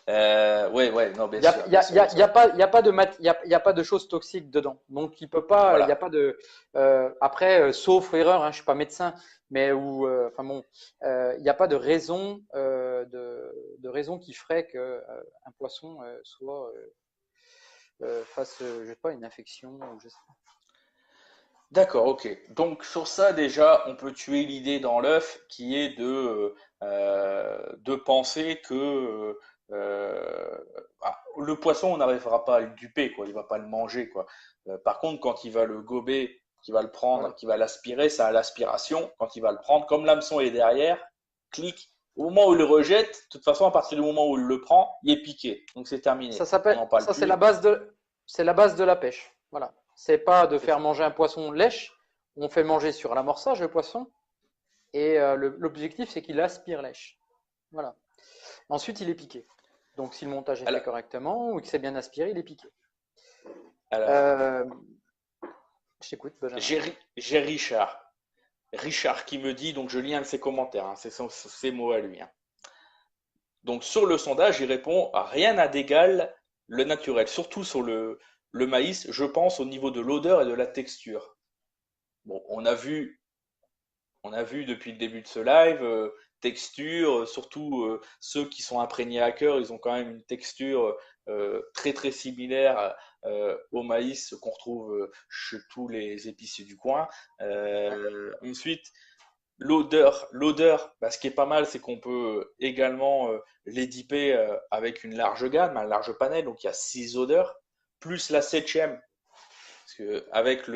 Oui, ouais, non, bien Il y a, sûr, il y bien a, il sûr, y bien a, il y sûr. a pas, il y a pas de il y a pas de choses toxiques dedans. Donc il peut pas, il y a Voilà. pas de. Après, sauf erreur, hein, je suis pas médecin, mais où, enfin bon, il n'y a pas de raison, de raison qui ferait que un poisson soit fasse, je sais pas, une infection, ou je sais pas. D'accord, ok. Donc sur ça déjà, on peut tuer l'idée dans l'œuf qui est de penser que le poisson, on n'arrivera pas à le duper, quoi. Il va pas le manger, quoi. Par contre, quand il va le gober, qu'il va le prendre, Voilà. qu'il va l'aspirer, ça a l'aspiration. Quand il va le prendre, comme l'hameçon est derrière, clic. Au moment où il le rejette, de toute façon, à partir du moment où il le prend, il est piqué. Donc c'est Ça terminé. On s'appelle, n'en parle ça plus. c'est la base de la pêche. Voilà. C'est pas de C'est faire ça. manger un poisson lèche. On fait manger sur l'amorçage le poisson. Et l'objectif, c'est qu'il aspire lèche. Voilà. Ensuite, il est piqué. Donc, si le montage est fait Alors, correctement ou qu'il s'est bien aspiré, il est piqué. alors, Euh, je t'écoute, Benjamin. j'ai Richard. Richard qui me dit, donc je lis un de ses commentaires, hein, c'est ses mots à lui, hein. Donc sur le sondage, il répond rien n'a d'égal le naturel, surtout sur le maïs, je pense au niveau de l'odeur et de la texture. Bon, on a vu depuis le début de ce live, texture, surtout ceux qui sont imprégnés à cœur, ils ont quand même une texture très très similaire au maïs qu'on retrouve chez tous les épiciers du coin. Ouais. Ensuite, bah, ce qui est pas mal, c'est qu'on peut également les dipper avec une large gamme, un large panel, donc il y a 6 odeurs, plus la septième, parce que avec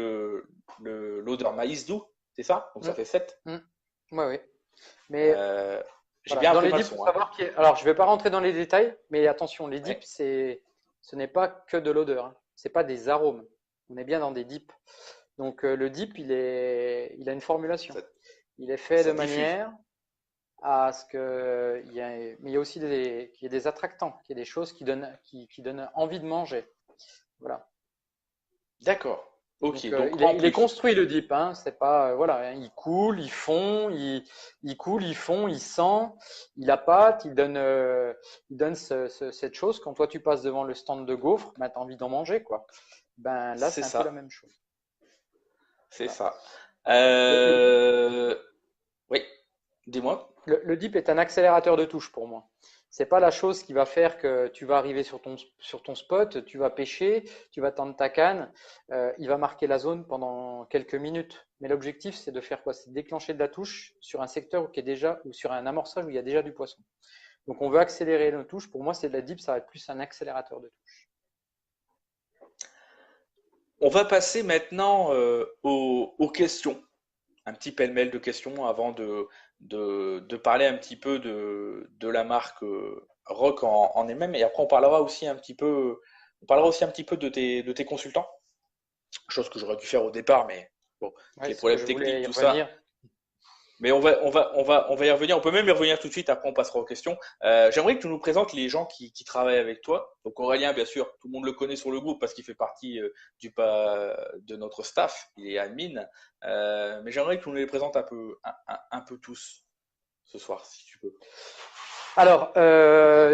l'odeur maïs doux, c'est ça? Donc ça Mm, fait 7. mm. Ouais, ouais. Mais Euh, j'ai voilà, bien dans appris les ma dips, il faut leçon, hein. savoir qu'il y a- Alors, je vais pas rentrer dans les détails, mais attention, les Ouais. dips, ce n'est pas que de l'odeur, hein. C'est pas des arômes. On est bien dans des dips. Donc, le dip, il a une formulation. Ça, Il est fait de ça diffuse. manière à ce que mais il y a aussi qu'il y ait des attractants, qu'il y ait des choses qui donnent envie de manger. Voilà. D'accord. Ok, Donc donc en il est plus. construit le dip, hein, c'est pas voilà, hein, il coule, il fond, il coule, il fond, il sent, il appâte, il donne cette chose. Quand toi tu passes devant le stand de gaufres, ben, tu as envie d'en manger quoi. Ben là C'est c'est un peu la ça. même chose. C'est Voilà. ça. Le dip, Euh, Oui, dis-moi. le dip est un accélérateur de touche pour moi. C'est pas la chose qui va faire que tu vas arriver sur ton spot, tu vas pêcher, tu vas tendre ta canne, il va marquer la zone pendant quelques minutes. Mais l'objectif, c'est de faire quoi? C'est de déclencher de la touche sur un secteur qui est déjà, ou sur un amorçage où il y a déjà du poisson. Donc on veut accélérer nos touches. Pour moi, c'est de la dip, ça va être plus un accélérateur de touche. On va passer maintenant aux questions. Un petit pêle-mêle de questions avant de parler un petit peu de la marque Rock en elle-même. Et après, on parlera aussi un petit peu de tes consultants. Chose que j'aurais dû faire au départ, mais bon, avec Ouais, les c'est ce que problèmes je techniques, voulais y tout ça. revenir. Mais on va y revenir. On peut même y revenir tout de suite. Après, on passera aux questions. J'aimerais que tu nous présentes les gens qui travaillent avec toi. Donc Aurélien, bien sûr, tout le monde le connaît sur le groupe parce qu'il fait partie de notre staff. Il est admin. Mais j'aimerais que tu nous les présentes un peu tous ce soir, si tu peux. Alors,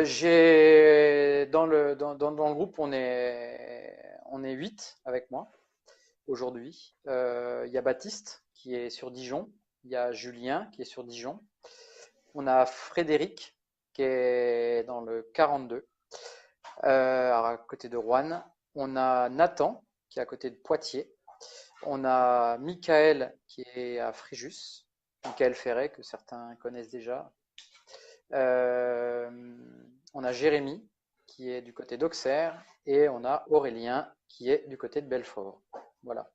j'ai dans le groupe, on est 8 avec moi aujourd'hui. Il y a Baptiste qui est sur Dijon, il y a Julien qui est sur Dijon, on a Frédéric qui est dans le 42, à côté de Rouen, on a Nathan qui est à côté de Poitiers, on a Michael qui est à Fréjus, Michael Ferret que certains connaissent déjà. Euh, on a Jérémy qui est du côté d'Auxerre et on a Aurélien qui est du côté de Belfort. Voilà.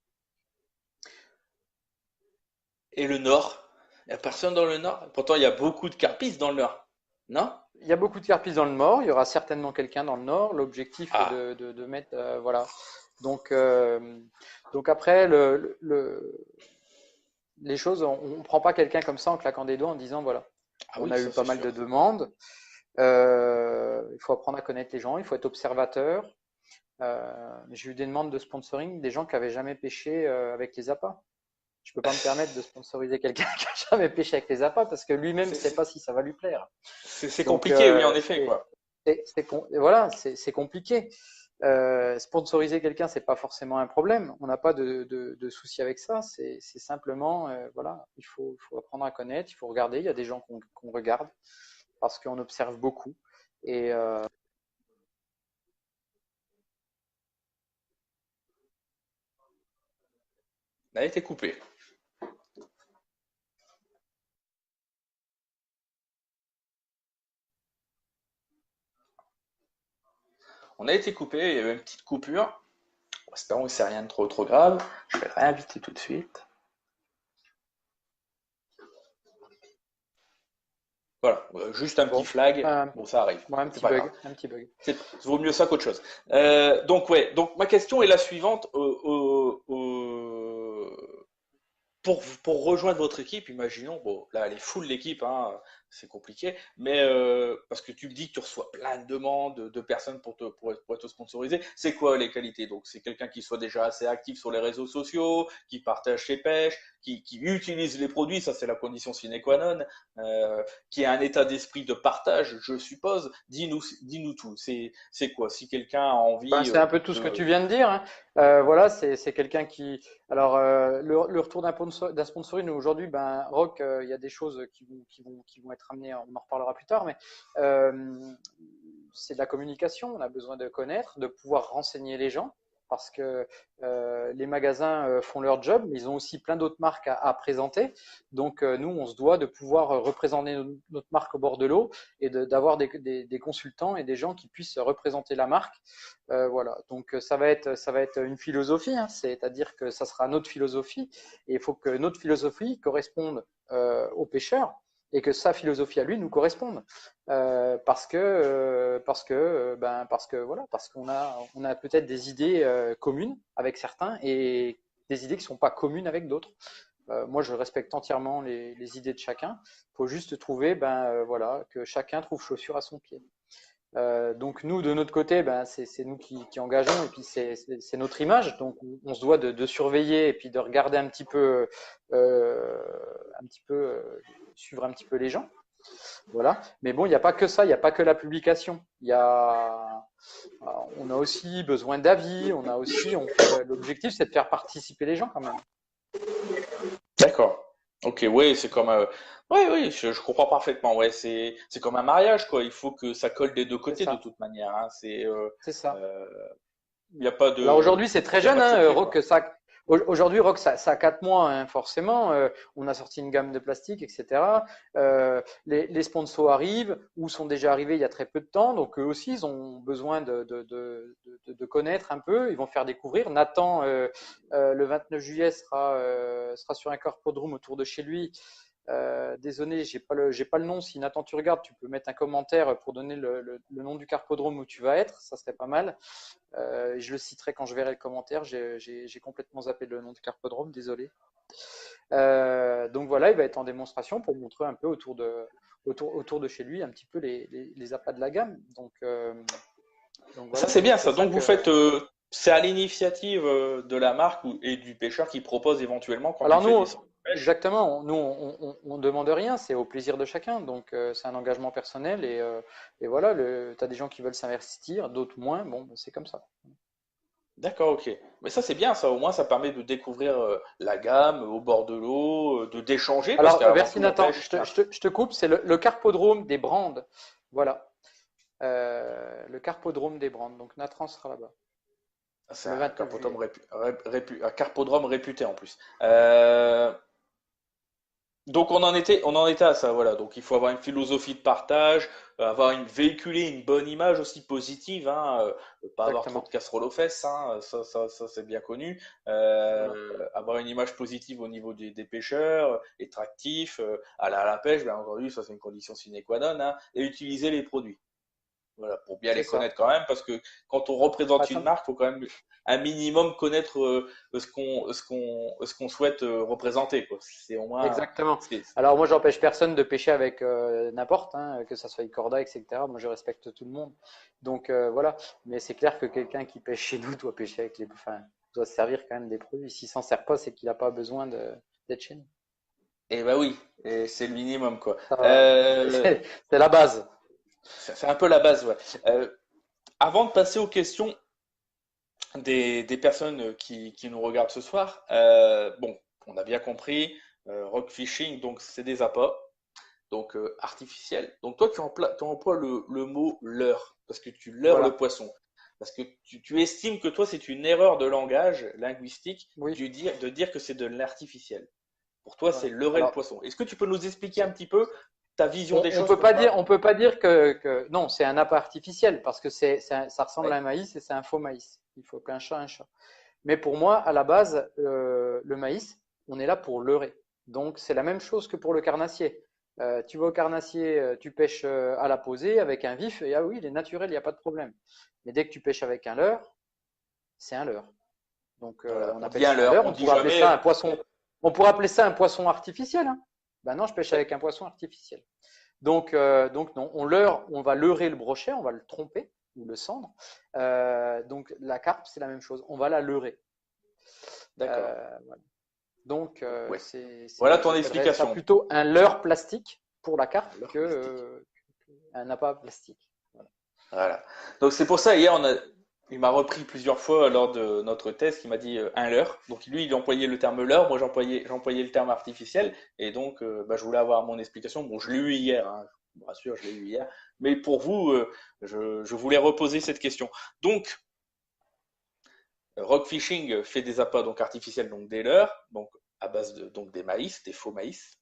Et le Nord? Il n'y a personne dans le Nord? Pourtant, il y a beaucoup de carpistes dans le Nord. Non? Il y a beaucoup de carpistes dans le Nord, il y aura certainement quelqu'un dans le Nord. L'objectif est Ah, de mettre. Voilà. Donc, donc après, les choses, on ne prend pas quelqu'un comme ça en claquant des doigts en disant voilà, ah on oui, a eu ça pas c'est mal de sûr. demandes. Il faut apprendre à connaître les gens, il faut être observateur. J'ai eu des demandes de sponsoring des gens qui avaient jamais pêché avec les appâts. Je peux pas me permettre de sponsoriser quelqu'un qui a jamais pêché avec les appâts parce que lui-même ne C'est sait pas si ça va lui plaire. c'est Donc, compliqué, oui, en effet, quoi. voilà, c'est compliqué. Sponsoriser quelqu'un, c'est pas forcément un problème. On n'a pas de souci avec ça. C'est simplement, voilà, faut apprendre à connaître, il faut regarder. Il y a des gens qu'on regarde parce qu'on observe beaucoup. Et On a été coupé. On a été coupé, il y a eu une petite coupure. Espérons que c'est rien de trop grave. Je vais le réinviter tout de suite. Voilà, juste un petit bon, flag. Bon, ça arrive. ouais, un C'est petit pas grave. bug, un petit bug. Vaut mieux ça qu'autre chose. Donc ouais, donc ma question est la suivante. Pour rejoindre votre équipe, imaginons, bon, là, elle est full l'équipe, hein, c'est compliqué, mais parce que tu me dis que tu reçois plein de demandes de personnes pour être sponsorisé, c'est quoi les qualités? Donc, c'est quelqu'un qui soit déjà assez actif sur les réseaux sociaux, qui partage ses pêches, qui utilise les produits, ça c'est la condition sine qua non, qui a un état d'esprit de partage, je suppose. Dis-nous tout. C'est quoi? Si quelqu'un a Ben, envie c'est un peu tout ce que de. tu viens de dire, hein. Voilà, c'est quelqu'un qui. Alors, le retour d'un sponsoring, aujourd'hui, ben, Rock, il y a des choses qui vont être amenées, on en reparlera plus tard, mais euh, c'est de la communication. On a besoin de connaître, de pouvoir renseigner les gens, parce que les magasins font leur job, mais ils ont aussi plein d'autres marques à présenter. Donc, nous, on se doit de pouvoir représenter notre marque au bord de l'eau et d'avoir des consultants et des gens qui puissent représenter la marque. Voilà, donc ça va être une philosophie, hein, c'est-à-dire que ça sera notre philosophie, et il faut que notre philosophie corresponde aux pêcheurs et que sa philosophie à lui nous corresponde, parce que voilà, parce on a peut-être des idées communes avec certains et des idées qui sont pas communes avec d'autres. Moi, je respecte entièrement les idées de chacun. Il faut juste trouver, voilà, que chacun trouve chaussure à son pied. Donc nous, de notre côté, ben, c'est nous qui engageons et puis c'est notre image. Donc on se doit de surveiller et puis de regarder un petit peu suivre un petit peu les gens. Voilà. Mais bon, il n'y a pas que ça, il n'y a pas que la publication. On a aussi besoin d'avis, l'objectif c'est de faire participer les gens quand même. D'accord. Ok, oui, c'est comme. Oui, oui, je comprends parfaitement. Ouais, c'est comme un mariage, quoi. Il faut que ça colle des deux C'est côtés de ça, toute manière, hein. c'est ça. Euh, il n'y a pas Alors de. aujourd'hui, c'est très Il y a jeune, pas de hein, secret, Rock. quoi. Aujourd'hui, Rock, ça a 4 mois, hein, forcément. On a sorti une gamme de plastique, etc. Les sponsors arrivent ou sont déjà arrivés il y a très peu de temps. Donc eux aussi, ils ont besoin de connaître un peu. Ils vont faire découvrir. Nathan, le 29 juillet, sera sur un carpodrome autour de chez lui. Désolé, j'ai pas le nom. Si Nathan, tu regardes, tu peux mettre un commentaire pour donner le nom du carpodrome où tu vas être. Ça serait pas mal. Je le citerai quand je verrai le commentaire. J'ai complètement zappé le nom du carpodrome, désolé. Donc voilà, il va être en démonstration pour montrer un peu autour de chez lui un petit peu les appâts de la gamme. Donc Ça, voilà, c'est bien c'est ça. ça Donc vous que. faites. C'est à l'initiative de la marque et du pêcheur qui propose éventuellement quand il Alors fait des nous, sorties de pêche. exactement, nous on demande rien, c'est au plaisir de chacun. Donc c'est un engagement personnel et voilà, tu as des gens qui veulent s'investir, d'autres moins. Bon, c'est comme ça. D'accord, ok. Mais ça, c'est bien, ça. Au moins, ça permet de découvrir la gamme au bord de l'eau, d'échanger, parce Alors, qu'avant merci tout, la Nathan, pêche, c'est un. je te coupe, c'est le carpodrome des Brandes. Voilà. Le carpodrome des Brandes. Donc Nathan sera là-bas C'est le un 29 juillet. un carpodrome réputé en plus. Donc on en était à ça, voilà. Donc il faut avoir une philosophie de partage, véhiculer une bonne image aussi positive, hein, pas avoir trop de Exactement. casseroles aux fesses, hein, ça c'est bien connu. Voilà. Avoir une image positive au niveau des pêcheurs, être actif, aller à la pêche, bien entendu, ça c'est une condition sine qua non, hein, et utiliser les produits. Voilà, pour bien C'est les ça. connaître quand même, parce que quand on Bah, représente une ça- marque, il faut quand même un minimum connaître ce qu'on souhaite représenter, quoi. C'est au moins, Exactement. c'est, Alors moi, j'empêche personne de pêcher avec n'importe, hein, que ça soit une corda, etc. Moi, je respecte tout le monde. Donc voilà. Mais c'est clair que quelqu'un qui pêche chez nous doit pêcher avec enfin, doit se servir quand même des produits. S'il s'en sert pas, c'est qu'il n'a pas besoin d'être chez nous. eh ben oui, et c'est le minimum, quoi. C'est c'est la base. C'est un peu la base, ouais. Avant de passer aux questions des personnes qui nous regardent ce soir, bon, on a bien compris, rock fishing, donc c'est des appâts, donc artificiels. Donc toi, tu emploies le mot leurre, parce que tu leurres le Voilà. poisson. Parce que tu estimes que toi, c'est une erreur de langage linguistique Oui. de dire que c'est de l'artificiel. Pour toi, c'est Voilà. leurrer le Alors, poisson. Est-ce que tu peux nous expliquer un petit peu ta vision des on choses peut pour pas pas. dire, non, c'est un appât artificiel parce que ça ressemble à Ouais, un maïs et c'est un faux maïs. Il faut qu'un chat un chat. Mais pour moi, à la base, le maïs, on est là pour leurrer. Donc c'est la même chose que pour le carnassier. Tu vas au carnassier, tu pêches à la posée avec un vif et ah oui, il est naturel, il n'y a pas de problème. Mais dès que tu pêches avec un leurre, c'est un leurre. Donc voilà, on on appelle dit un ça un leurre, leurre. on On dit pourrait appeler ça jamais. un poisson. On pourrait appeler ça un poisson artificiel. Hein. Ben non, je pêche avec un poisson artificiel. Donc non, on va leurrer le brochet, on va le tromper ou le cendre. Donc la carpe, c'est la même chose, on va la leurrer. D'accord. Voilà. Donc Ouais. Voilà ton j'appellerais ça explication. plutôt un leurre plastique pour la carpe Leurre que plastique. un appât plastique. Voilà. Voilà. Donc c'est pour ça, hier, il m'a repris plusieurs fois lors de notre test, il m'a dit un leurre. Donc lui, il employait le terme leurre, moi j'employais le terme artificiel. Et donc, bah, je voulais avoir mon explication. Bon, je l'ai eu hier, hein, je vous rassure, je l'ai eu hier. Mais pour vous, je voulais reposer cette question. Donc, Rock Fishing fait des appâts donc artificiels, donc des leurres, donc à base de donc des maïs, des faux maïs.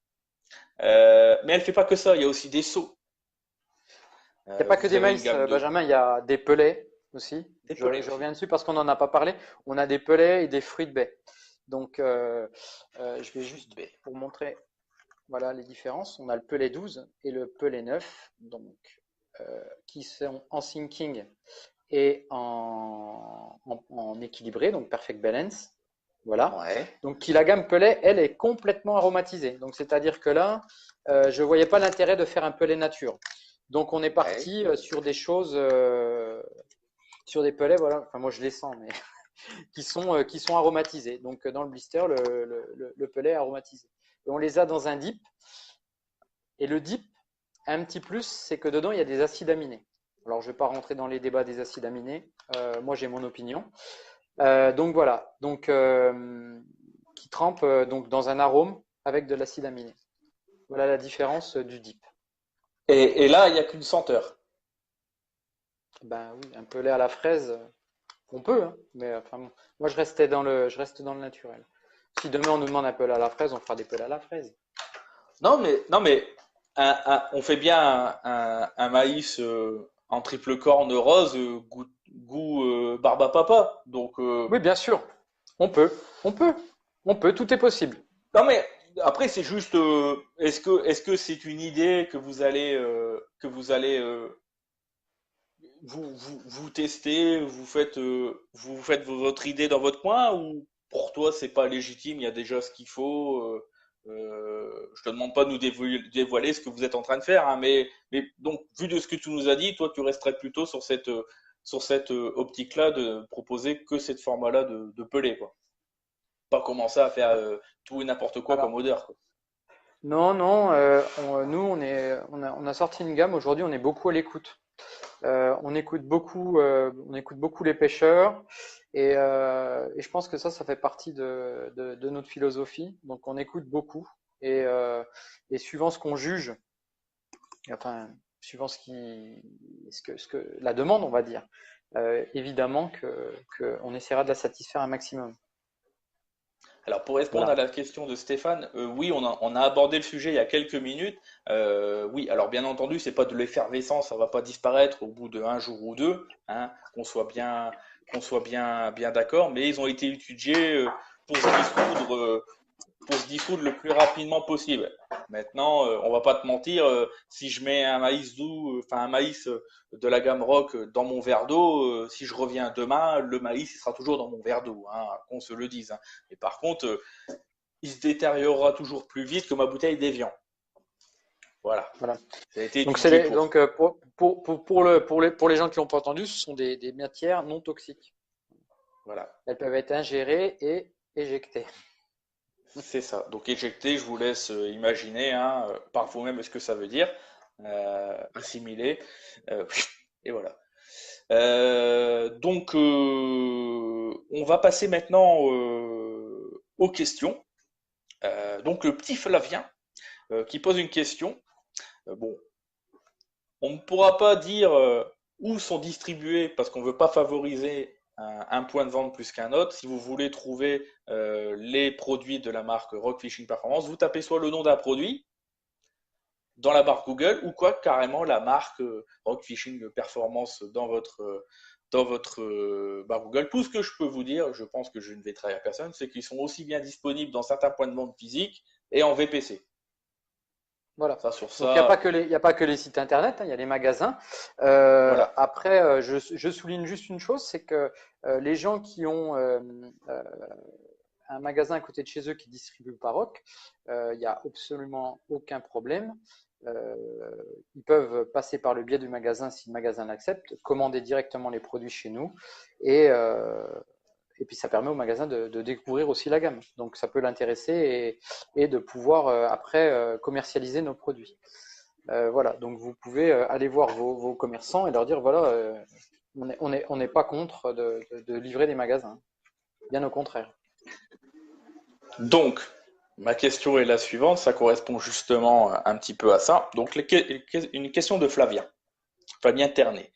Mais elle fait pas que ça, il y a aussi des seaux. Il n'y a pas que Vous des avez une maïs, gamme de Benjamin, il y a des pelets aussi. des pelés Je aussi. reviens dessus parce qu'on n'en a pas parlé. On a des pelets et des fruits de baie. Donc, je vais Fruits de juste baie. pour montrer voilà les différences. On a le pelet 12 et le pelet 9, donc, qui sont en sinking et en équilibré, donc perfect balance. Voilà. Ouais, Donc, qui la gamme pellet, elle, est complètement aromatisée. Donc, c'est-à-dire que là, je ne voyais pas l'intérêt de faire un pellet nature. Donc, on est ouais. parti sur des choses, sur des pellets, voilà. Enfin, moi, je les sens, mais qui sont aromatisés. Donc, dans le blister, le pellet est aromatisé. Et on les a dans un dip. Et le dip, un petit plus, c'est que dedans, il y a des acides aminés. Alors, je ne vais pas rentrer dans les débats des acides aminés. Moi, j'ai mon opinion. Donc voilà, donc qui trempe donc dans un arôme avec de l'acide aminé. Voilà la différence du dip. Et là, il n'y a qu'une senteur. Ben oui, un pelé à la fraise, on peut, hein, mais enfin bon, moi je reste dans le naturel. Si demain on nous demande un pelé à la fraise, on fera des pelés à la fraise. Non, mais on fait bien un maïs en triple corne rose, goût barbe à papa. Donc, Oui, bien sûr, on peut, on peut, on peut, tout est possible. non, mais après, c'est juste, est-ce que c'est une idée que vous allez vous testez, vous faites votre idée dans votre coin ou pour toi c'est pas légitime, il y a déjà ce qu'il faut. Je te demande pas de nous dévoiler ce que vous êtes en train de faire, hein, mais donc vu de ce que tu nous as dit, toi tu resterais plutôt sur cette optique-là de proposer que cette format-là de pelé, quoi. Pas commencer à faire tout et n'importe quoi comme Alors, odeur, quoi. non, non, nous on a sorti une gamme, aujourd'hui on est beaucoup à l'écoute. On écoute beaucoup les pêcheurs et je pense que ça fait partie de notre philosophie. Donc on écoute beaucoup et suivant ce qu'on juge, enfin suivant ce que la demande, on va dire, évidemment que on essaiera de la satisfaire un maximum. Alors pour répondre à Voilà. la question de Stéphane, oui, on a abordé le sujet il y a quelques minutes. Oui, alors bien entendu, c'est pas de l'effervescence, ça va pas disparaître au bout d'un jour ou deux, hein, qu'on soit bien d'accord, mais ils ont été étudiés pour dissoudre pour se dissoudre le plus rapidement possible. Maintenant, on va pas te mentir, si je mets un maïs doux, enfin un maïs de la gamme rock dans mon verre d'eau, si je reviens demain, le maïs il sera toujours dans mon verre d'eau, hein, qu'on se le dise. Hein. Et par contre, il se détériorera toujours plus vite que ma bouteille d'Evian. Voilà. Voilà. Ça a été Donc, étudié pour. donc pour les gens qui l'ont pas entendu, ce sont des matières non toxiques. Voilà. Elles peuvent être ingérées et éjectées. C'est ça. Donc éjecter, je vous laisse imaginer hein, par vous-même ce que ça veut dire. Assimiler. Euh, et voilà. Donc on va passer maintenant aux questions. Donc le petit Flavien qui pose une question. Bon, on ne pourra pas dire où sont distribués parce qu'on ne veut pas favoriser un point de vente plus qu'un autre. Si vous voulez trouver les produits de la marque Rock Fishing Performance, vous tapez soit le nom d'un produit dans la barre Google ou quoi carrément la marque Rock Fishing Performance dans votre barre Google. Tout ce que je peux vous dire, je pense que je ne vais trahir personne, c'est qu'ils sont aussi bien disponibles dans certains points de vente physiques et en VPC. Voilà. Ça sur Donc, il n'y a ça, pas que les sites internet, hein, il y a les magasins. voilà. Après, je souligne juste une chose, c'est que les gens qui ont un magasin à côté de chez eux qui distribue Paroc, il n'y a absolument aucun problème. Euh, Ils peuvent passer par le biais du magasin si le magasin l'accepte, commander directement les produits chez nous et, euh, et puis ça permet au magasin de découvrir aussi la gamme. Donc ça peut l'intéresser et de pouvoir après commercialiser nos produits. Voilà, donc vous pouvez aller voir vos commerçants et leur dire voilà, on n'est pas contre de livrer des magasins, bien au contraire. Donc, ma question est la suivante, ça correspond justement un petit peu à ça. Donc, une question de Flavien, Flavien Termé.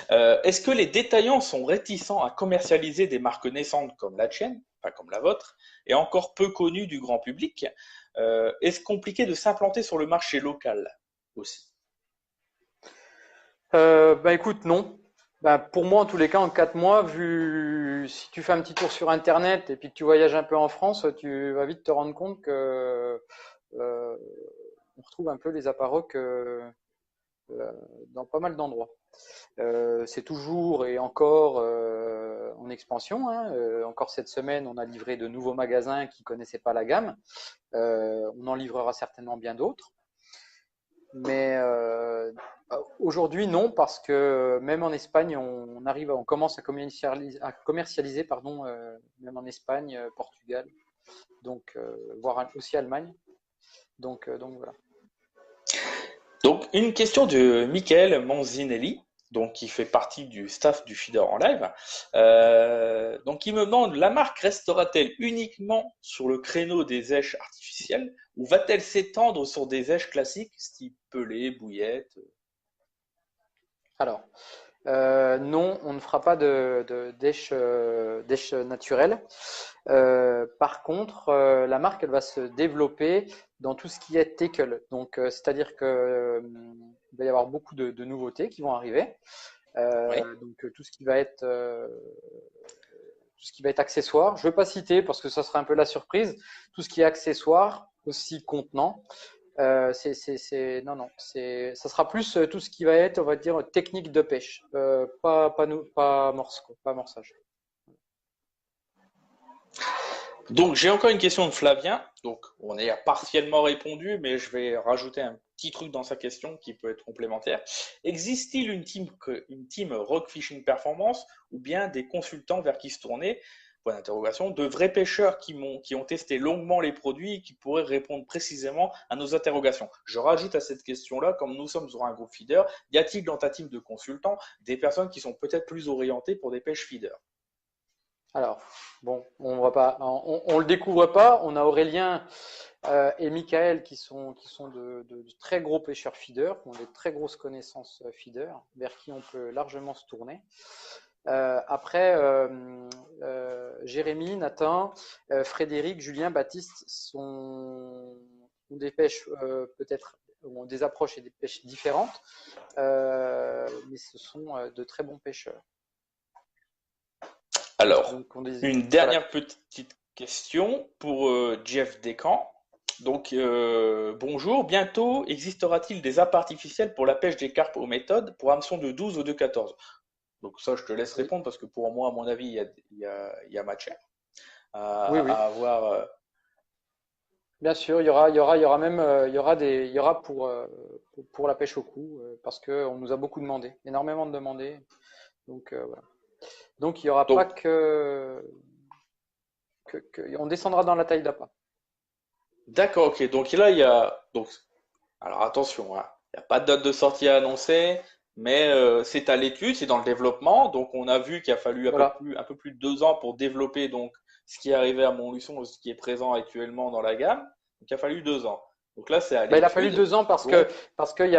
Est-ce que les détaillants sont réticents à commercialiser des marques naissantes comme la tienne, pas comme la vôtre, et encore peu connues du grand public? Est-ce compliqué de s'implanter sur le marché local aussi? Bah écoute, non. Bah, pour moi, en tous les cas, en 4 mois, vu si tu fais un petit tour sur Internet et puis que tu voyages un peu en France, tu vas vite te rendre compte que euh, on retrouve un peu les apparocs euh, dans pas mal d'endroits. C'est toujours et encore en expansion. Hein. Encore cette semaine, on a livré de nouveaux magasins qui connaissaient pas la gamme. On en livrera certainement bien d'autres. Mais aujourd'hui, non, parce que même en Espagne, on commence à commercialiser pardon, même en Espagne, Portugal, donc voire aussi Allemagne. Donc voilà. Donc, une question de Michael Manzinelli, donc qui fait partie du staff du Feeder en live. Donc, il me demande, la marque restera-t-elle uniquement sur le créneau des èches artificielles ou va-t-elle s'étendre sur des èches classiques, style pelée, bouillette? Alors, non, on ne fera pas d'èche naturelle. Par contre, la marque, elle va se développer dans tout ce qui est tackle. Donc, c'est-à-dire que il va y avoir beaucoup de nouveautés qui vont arriver. Oui. Donc, tout ce qui va être accessoire. Je ne vais pas citer parce que ça sera un peu la surprise. Tout ce qui est accessoire, aussi contenant. Non, non, ça sera plus tout ce qui va être, on va dire, technique de pêche, pas morse, quoi, pas morsage. Donc, j'ai encore une question de Flavien. Donc, on est partiellement répondu, mais je vais rajouter un petit truc dans sa question qui peut être complémentaire. Existe-t-il une team Rock Fishing Performance ou bien des consultants vers qui se tourner? Point d'interrogation. De vrais pêcheurs qui ont testé longuement les produits et qui pourraient répondre précisément à nos interrogations. Je rajoute à cette question-là, comme nous sommes sur un groupe feeder, y a-t-il dans ta team de consultants des personnes qui sont peut-être plus orientées pour des pêches feeder? Alors, bon, on le découvre pas. On a Aurélien et Michael qui sont de très gros pêcheurs feeder, qui ont des très grosses connaissances feeder, vers qui on peut largement se tourner. Après, Jérémy, Nathan, Frédéric, Julien, Baptiste ont des pêches peut-être ont des approches et des pêches différentes, mais ce sont de très bons pêcheurs. Alors, Donc, une voilà. dernière petite question pour Jeff Descamps. Donc, bonjour. Bientôt, existera-t-il des appâts artificiels pour la pêche des carpes aux méthodes pour hameçon de 12 ou de 14? Donc ça, je te laisse Oui, répondre parce que pour moi, à mon avis, il y a matière oui, oui. à avoir. Bien sûr, il y aura même, il y aura pour la pêche au cou, parce que on nous a beaucoup demandé, énormément de demandés. Donc voilà. Donc il y aura pas Donc, on descendra dans la taille d'appât. d'accord, ok. Donc là, il y a. Donc, alors attention, hein, il n'y a pas de date de sortie à annoncer, mais c'est à l'étude, c'est dans le développement. Donc, on a vu qu'il a fallu Voilà. un peu plus de 2 ans pour développer donc ce qui est arrivé à Montluçon, ce qui est présent actuellement dans la gamme. Donc, il a fallu 2 ans. Donc là, c'est à Ben, il a fallu l'étude. 2 ans Donc, parce qu'il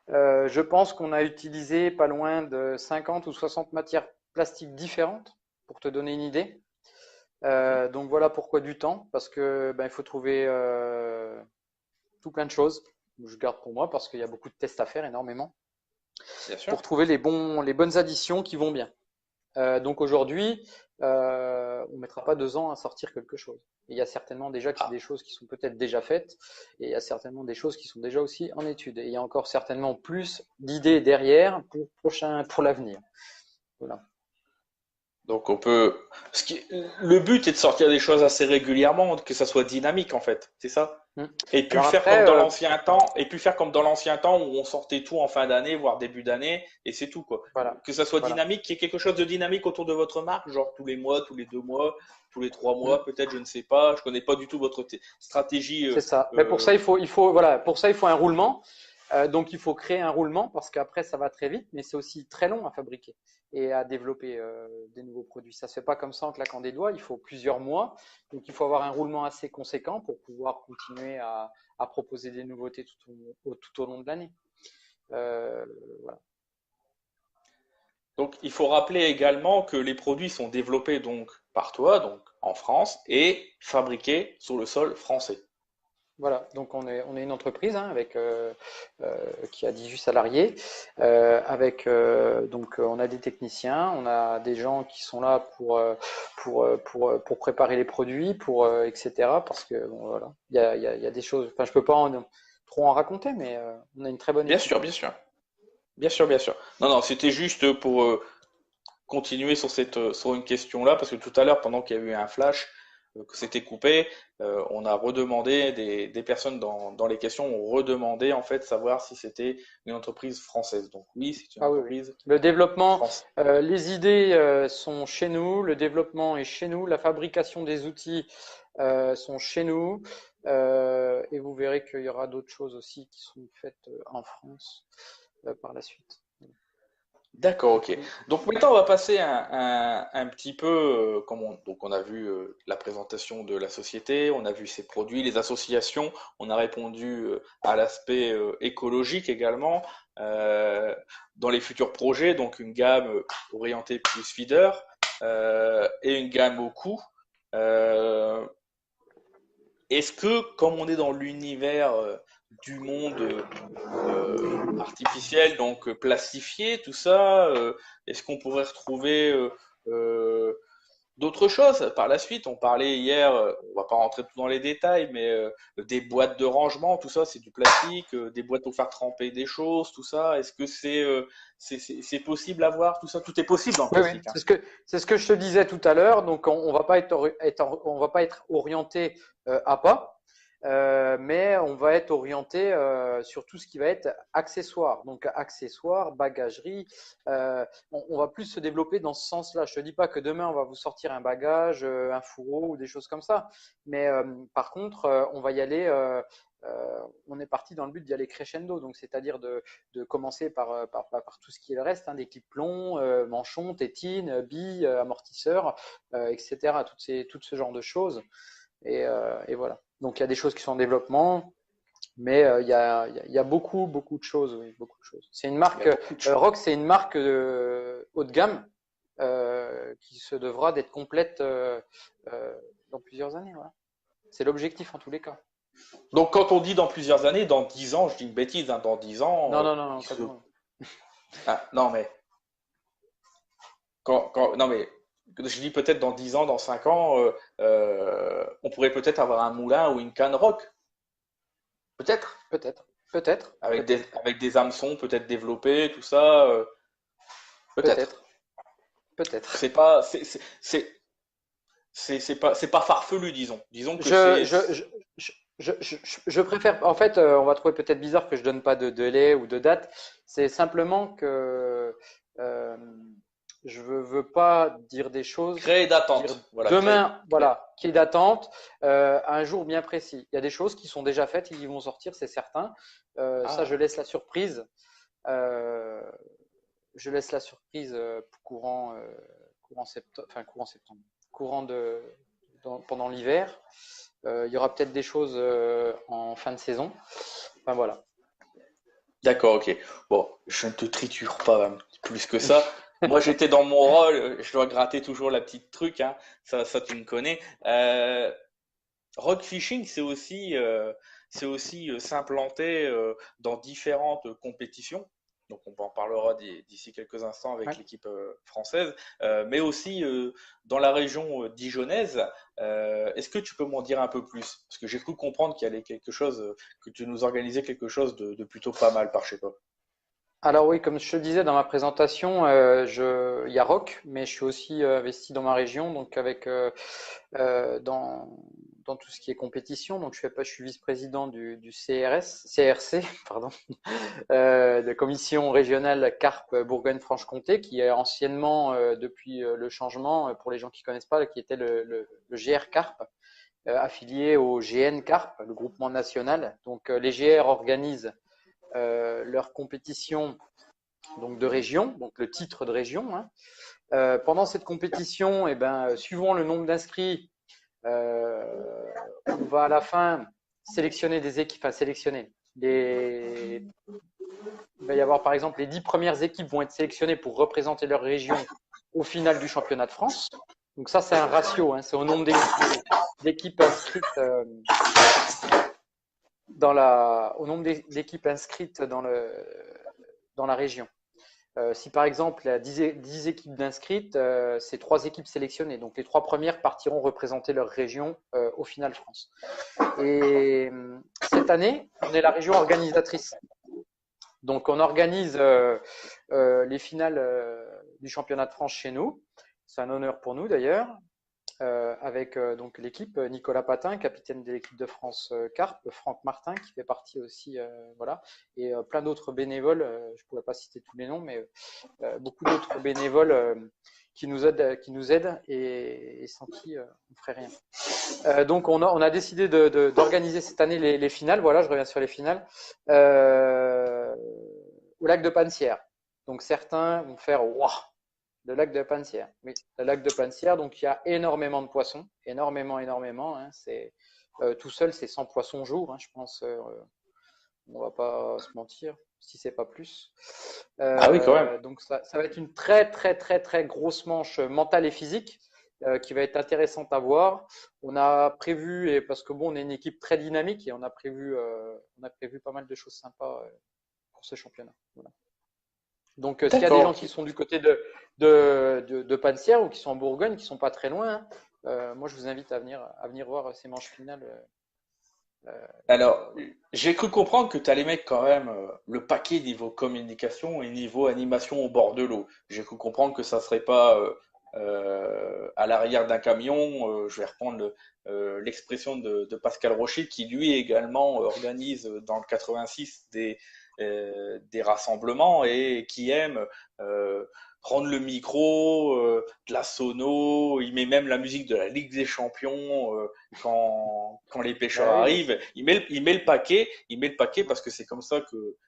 je pense qu'on a utilisé pas loin de 50 ou 60 matières plastiques différentes pour te donner une idée. mhm, Donc voilà pourquoi du temps, parce que ben, il faut trouver tout plein de choses. Je garde pour moi parce qu'il y a beaucoup de tests à faire, énormément, bien sûr. pour trouver les bonnes additions qui vont bien. Donc aujourd'hui, on ne mettra pas 2 ans à sortir quelque chose. Il y a certainement déjà des Ah, choses qui sont peut-être déjà faites, et il y a certainement des choses qui sont déjà aussi en étude. Et il y a encore certainement plus d'idées derrière pour l'avenir. Voilà. donc on peut. Le but est de sortir des choses assez régulièrement, que ça soit dynamique en fait. C'est ça? Mm. Et puis Alors faire après, comme dans l'ancien temps, et puis faire comme dans l'ancien temps où on sortait tout en fin d'année, voire début d'année, et c'est tout quoi. voilà, Que ça soit voilà. dynamique, qu'il y ait quelque chose de dynamique autour de votre marque, genre tous les mois, tous les 2 mois, tous les 3 mois, Mm. peut-être, je ne sais pas. Je connais pas du tout votre stratégie. C'est ça. Mais pour ça, Euh, voilà, pour ça, il faut un roulement. Donc, il faut créer un roulement parce qu'après, ça va très vite, mais c'est aussi très long à fabriquer et à développer des nouveaux produits. Ça se fait pas comme ça en claquant des doigts. Il faut plusieurs mois. Donc, il faut avoir un roulement assez conséquent pour pouvoir continuer à proposer des nouveautés tout au long de l'année. Euh, voilà. donc il faut rappeler également que les produits sont développés donc par toi, donc en France, et fabriqués sur le sol français. Voilà, donc on est une entreprise hein, qui a 18 salariés, on a des techniciens, on a des gens qui sont là pour préparer les produits, etc. Parce que bon, voilà, il y a des choses, enfin je peux pas trop en raconter, mais on a une très bonne Bien équipe. sûr, bien sûr. Bien sûr, bien sûr. Non, non, c'était juste pour continuer sur sur une question-là, parce que tout à l'heure, pendant qu'il y a eu un flash, que c'était coupé, on a redemandé, des personnes dans les questions ont redemandé en fait savoir si c'était une entreprise française. Donc oui, c'est une Ah oui, oui. entreprise Le développement, française. les idées sont chez nous, le développement est chez nous, la fabrication des outils sont chez nous, et vous verrez qu'il y aura d'autres choses aussi qui sont faites en France par la suite. D'accord, Du ok. coup, Donc maintenant, on va passer un petit peu, donc on a vu la présentation de la société, on a vu ses produits, les associations, on a répondu à l'aspect écologique également, euh, dans les futurs projets, donc une gamme orientée plus feeder et une gamme au coût. Euh, Est-ce que, comme on est dans l'univers du monde artificiel, donc plastifié, tout ça, est-ce qu'on pourrait retrouver euh, d'autres choses par la suite? On parlait hier, on va pas rentrer tout dans les détails, mais des boîtes de rangement, tout ça, c'est du plastique, des boîtes pour faire tremper des choses, tout ça. Est-ce que c'est possible à voir, tout ça? Tout est possible dans le oui, oui, plastique, hein. c'est ce que je te disais tout à l'heure. Donc, on va pas on va pas être orienté à pas, mais on va être orienté sur tout ce qui va être accessoire. Donc, accessoires, bagagerie. On va plus se développer dans ce sens-là. Je te dis pas que demain on va vous sortir un bagage, un fourreau ou des choses comme ça. Mais par contre, on va y aller. On est parti dans le but d'y aller crescendo, donc c'est-à-dire de commencer par tout ce qui est le reste, hein, des clips plombs, manchons, tétines, billes, amortisseurs, etc. Tout ce genre de choses. Et voilà. Donc il y a des choses qui sont en développement, mais il y a beaucoup, beaucoup de choses. Oui, beaucoup de choses. C'est une Il y marque, a beaucoup de choses. Rock, c'est une marque haut de gamme qui se devra d'être complète dans plusieurs années. Voilà. C'est l'objectif en tous les cas. Donc quand on dit dans plusieurs années, dans 10 ans, je dis une bêtise, hein, dans 10 ans, Non, non, non, non, il pas se... de loin. Ah, non mais non mais je dis peut-être dans 10 ans, dans 5 ans, on pourrait peut-être avoir un moulin ou une canne rock. Peut-être. Peut-être, peut-être, peut-être, Avec des hameçons peut-être développés, tout ça. Peut-être. peut-être, peut-être. C'est pas, c'est pas farfelu, disons. Disons que Je, je, je, je préfère. En fait, on va trouver peut-être bizarre que je donne pas de délai ou de date. C'est simplement que euh, je veux pas dire des choses, créer dire d'attente. Voilà, demain, voilà, qui est d'attente, un jour bien précis. Il y a des choses qui sont déjà faites et qui vont sortir, c'est certain. Ça, je Ah, laisse la surprise. Euh, je laisse la surprise courant septembre, pendant l'hiver. Il y aura peut-être des choses en fin de saison. Enfin voilà. d'accord, ok. Bon, je ne te triture pas plus que ça. Moi, j'étais dans mon rôle, je dois gratter toujours la petite truc, hein. Ça tu me connais. Rock fishing, c'est aussi s'implanter dans différentes compétitions. Donc, on en parlera d'ici quelques instants avec Ouais. l'équipe française, mais aussi dans la région dijonnaise. Est-ce que tu peux m'en dire un peu plus? Parce que j'ai cru comprendre qu'il y avait quelque chose, que tu nous organisais quelque chose de plutôt pas mal par chez toi. Alors oui, comme je te le disais dans ma présentation, il y a Rock, mais je suis aussi investi dans ma région, donc avec euh, dans, dans tout ce qui est compétition. Donc je suis vice-président du CRC, pardon, de commission régionale Carpe Bourgogne-Franche-Comté, qui est anciennement, depuis le changement, pour les gens qui connaissent pas, qui était le GR Carpe, affilié au GN Carpe, le groupement national. Donc les GR organisent leur compétition donc de région, donc le titre de région, hein. Pendant cette compétition, eh ben, suivant le nombre d'inscrits, euh, on va à la fin sélectionner des équipes, enfin sélectionner. Il va y avoir par exemple les 10 premières équipes vont être sélectionnées pour représenter leur région au final du championnat de France. Donc ça, c'est un ratio, hein, c'est au nombre d'équipes inscrites au nombre d'équipes inscrites dans la région. Si par exemple, il y a 10 équipes d'inscrites, c'est 3 équipes sélectionnées. Donc les 3 premières partiront représenter leur région au final France. Et cette année, on est la région organisatrice. Donc on organise les finales du championnat de France chez nous. C'est un honneur pour nous d'ailleurs. Avec donc l'équipe Nicolas Patin, capitaine de l'équipe de France Carpe, Franck Martin qui fait partie aussi, voilà, et plein d'autres bénévoles. Je ne pourrais pas citer tous les noms, mais beaucoup d'autres bénévoles qui nous aident et sans qui on ne ferait rien. Donc on a décidé d'organiser cette année les finales. Voilà, je reviens sur les finales au lac de Pansière. Donc certains vont faire waouh, le lac de Pansière. Oui, le lac de Pansière, donc il y a énormément de poissons, énormément. Hein, c'est tout seul, c'est 100 poissons jour, hein, je pense. On va pas se mentir, si c'est pas plus. Ah oui, quand même. Donc ça va être une très grosse manche mentale et physique qui va être intéressante à voir. On a prévu, et parce que bon, on est une équipe très dynamique et on a prévu pas mal de choses sympas pour ce championnat. Voilà. Donc, s'il y a des D'accord, gens ok. qui sont du côté de Pansière ou qui sont en Bourgogne, qui sont pas très loin, hein, moi je vous invite à venir voir ces manches finales. Alors, Voilà. j'ai cru comprendre que tu allais mettre quand même le paquet niveau communication et niveau animation au bord de l'eau. J'ai cru comprendre que ça serait pas à l'arrière d'un camion. Je vais reprendre l'expression de Pascal Rocher, qui lui également organise dans le 86 des rassemblements et qui aime euh, prendre le micro, de la sono. Il met même la musique de la Ligue des Champions. Quand les pêcheurs Bah oui, mais arrivent, il met le paquet parce que c'est comme ça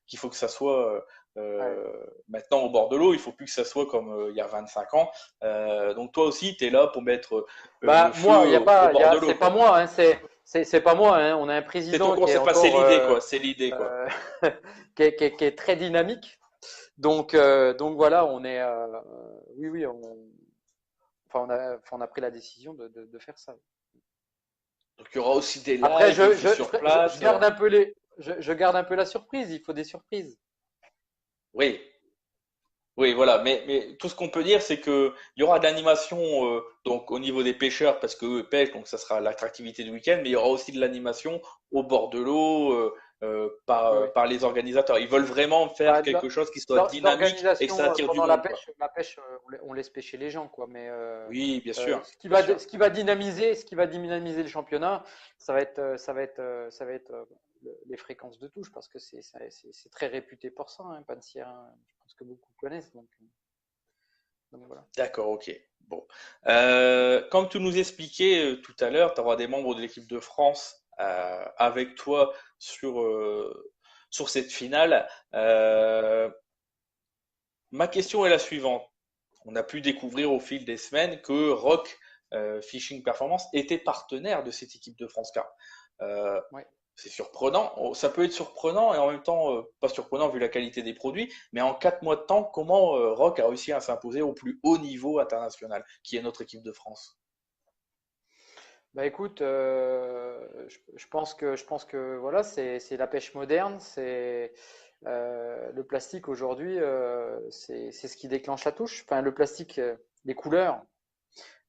qu'il faut que ça soit ouais. maintenant au bord de l'eau. Il faut plus que ça soit comme il y a 25 ans. Donc toi aussi, tu es là pour mettre le Bah moi, feu au bord de l'eau, c'est pas quoi. moi, hein, c'est pas moi. Hein. On a un C'est ton président qui est concept, enfin, c'est encore l'idée, quoi. C'est l'idée, quoi. euh, qui est très dynamique. Donc voilà, oui, on a pris la décision de faire ça. Donc il y aura aussi des Après, lives faits sur je place. garde je garde un peu la surprise. Il faut des surprises. Oui, Oui, voilà, mais tout ce qu'on peut dire, c'est que il y aura de l'animation donc au niveau des pêcheurs parce que eux pêchent, donc ça sera l'attractivité du week-end, mais il y aura aussi de l'animation au bord de l'eau Oui, oui. par les organisateurs. Ils veulent vraiment faire Bah, quelque chose qui soit dynamique et que ça l'organisation attire du pendant monde, quoi. la pêche, on laisse pêcher les gens, quoi. Mais Oui, bien sûr, bien sûr. ce qui va dynamiser le championnat, ça va être les fréquences de touche, parce que c'est très réputé pour ça, hein, Pansier, hein. Je pense que beaucoup connaissent, donc voilà. D'accord, ok. Bon. Comme tu nous expliquais tout à l'heure, tu auras des membres de l'équipe de France avec toi sur cette finale. Ma question est la suivante. On a pu découvrir au fil des semaines que Rock Fishing Performance était partenaire de cette équipe de France Car. Euh, Ouais. c'est surprenant. Oh, ça peut être surprenant et en même temps pas surprenant vu la qualité des produits. Mais en 4 mois de temps, comment Rock a réussi à s'imposer au plus haut niveau international, qui est notre équipe de France? Bah écoute, je pense que voilà, c'est la pêche moderne, c'est le plastique aujourd'hui, c'est ce qui déclenche la touche. Enfin, le plastique, les couleurs,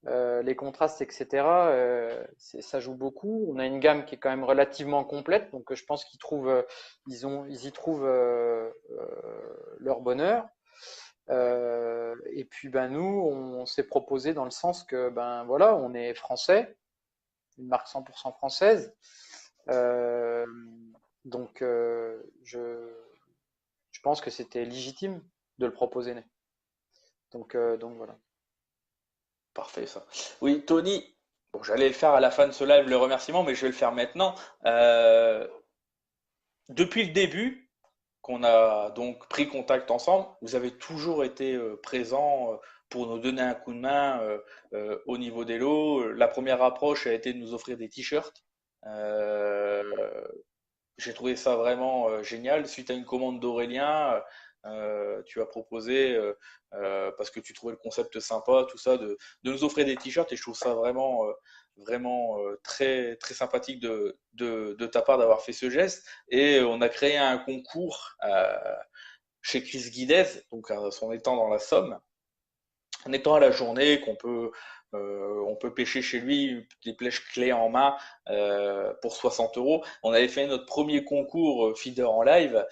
les contrastes, etc. Ça joue beaucoup. On a une gamme qui est quand même relativement complète, donc je pense qu'ils trouvent, ils y trouvent leur bonheur. Et puis ben nous, on s'est proposé dans le sens que ben voilà, on est français, une marque 100% française. Euh, donc, je pense que c'était légitime de le proposer. Donc voilà. Parfait ça. Oui, Tony, bon, j'allais le faire à la fin de ce live, le remerciement, mais je vais le faire maintenant. Euh, Depuis le début, qu'on a donc pris contact ensemble, vous avez toujours été présent pour nous donner un coup de main au niveau des lots. La première approche a été de nous offrir des t-shirts. Euh, j'ai trouvé ça vraiment génial. Suite à une commande d'Aurélien, tu as proposé, parce que tu trouvais le concept sympa, tout ça, de nous offrir des t-shirts et je trouve ça vraiment très, très sympathique de ta part d'avoir fait ce geste. Et on a créé un concours chez Chris Guidez, donc à son étang dans la Somme, en étant à la journée on peut pêcher chez lui des pêches clés en main pour 60 euros. On avait fait notre premier concours feeder en live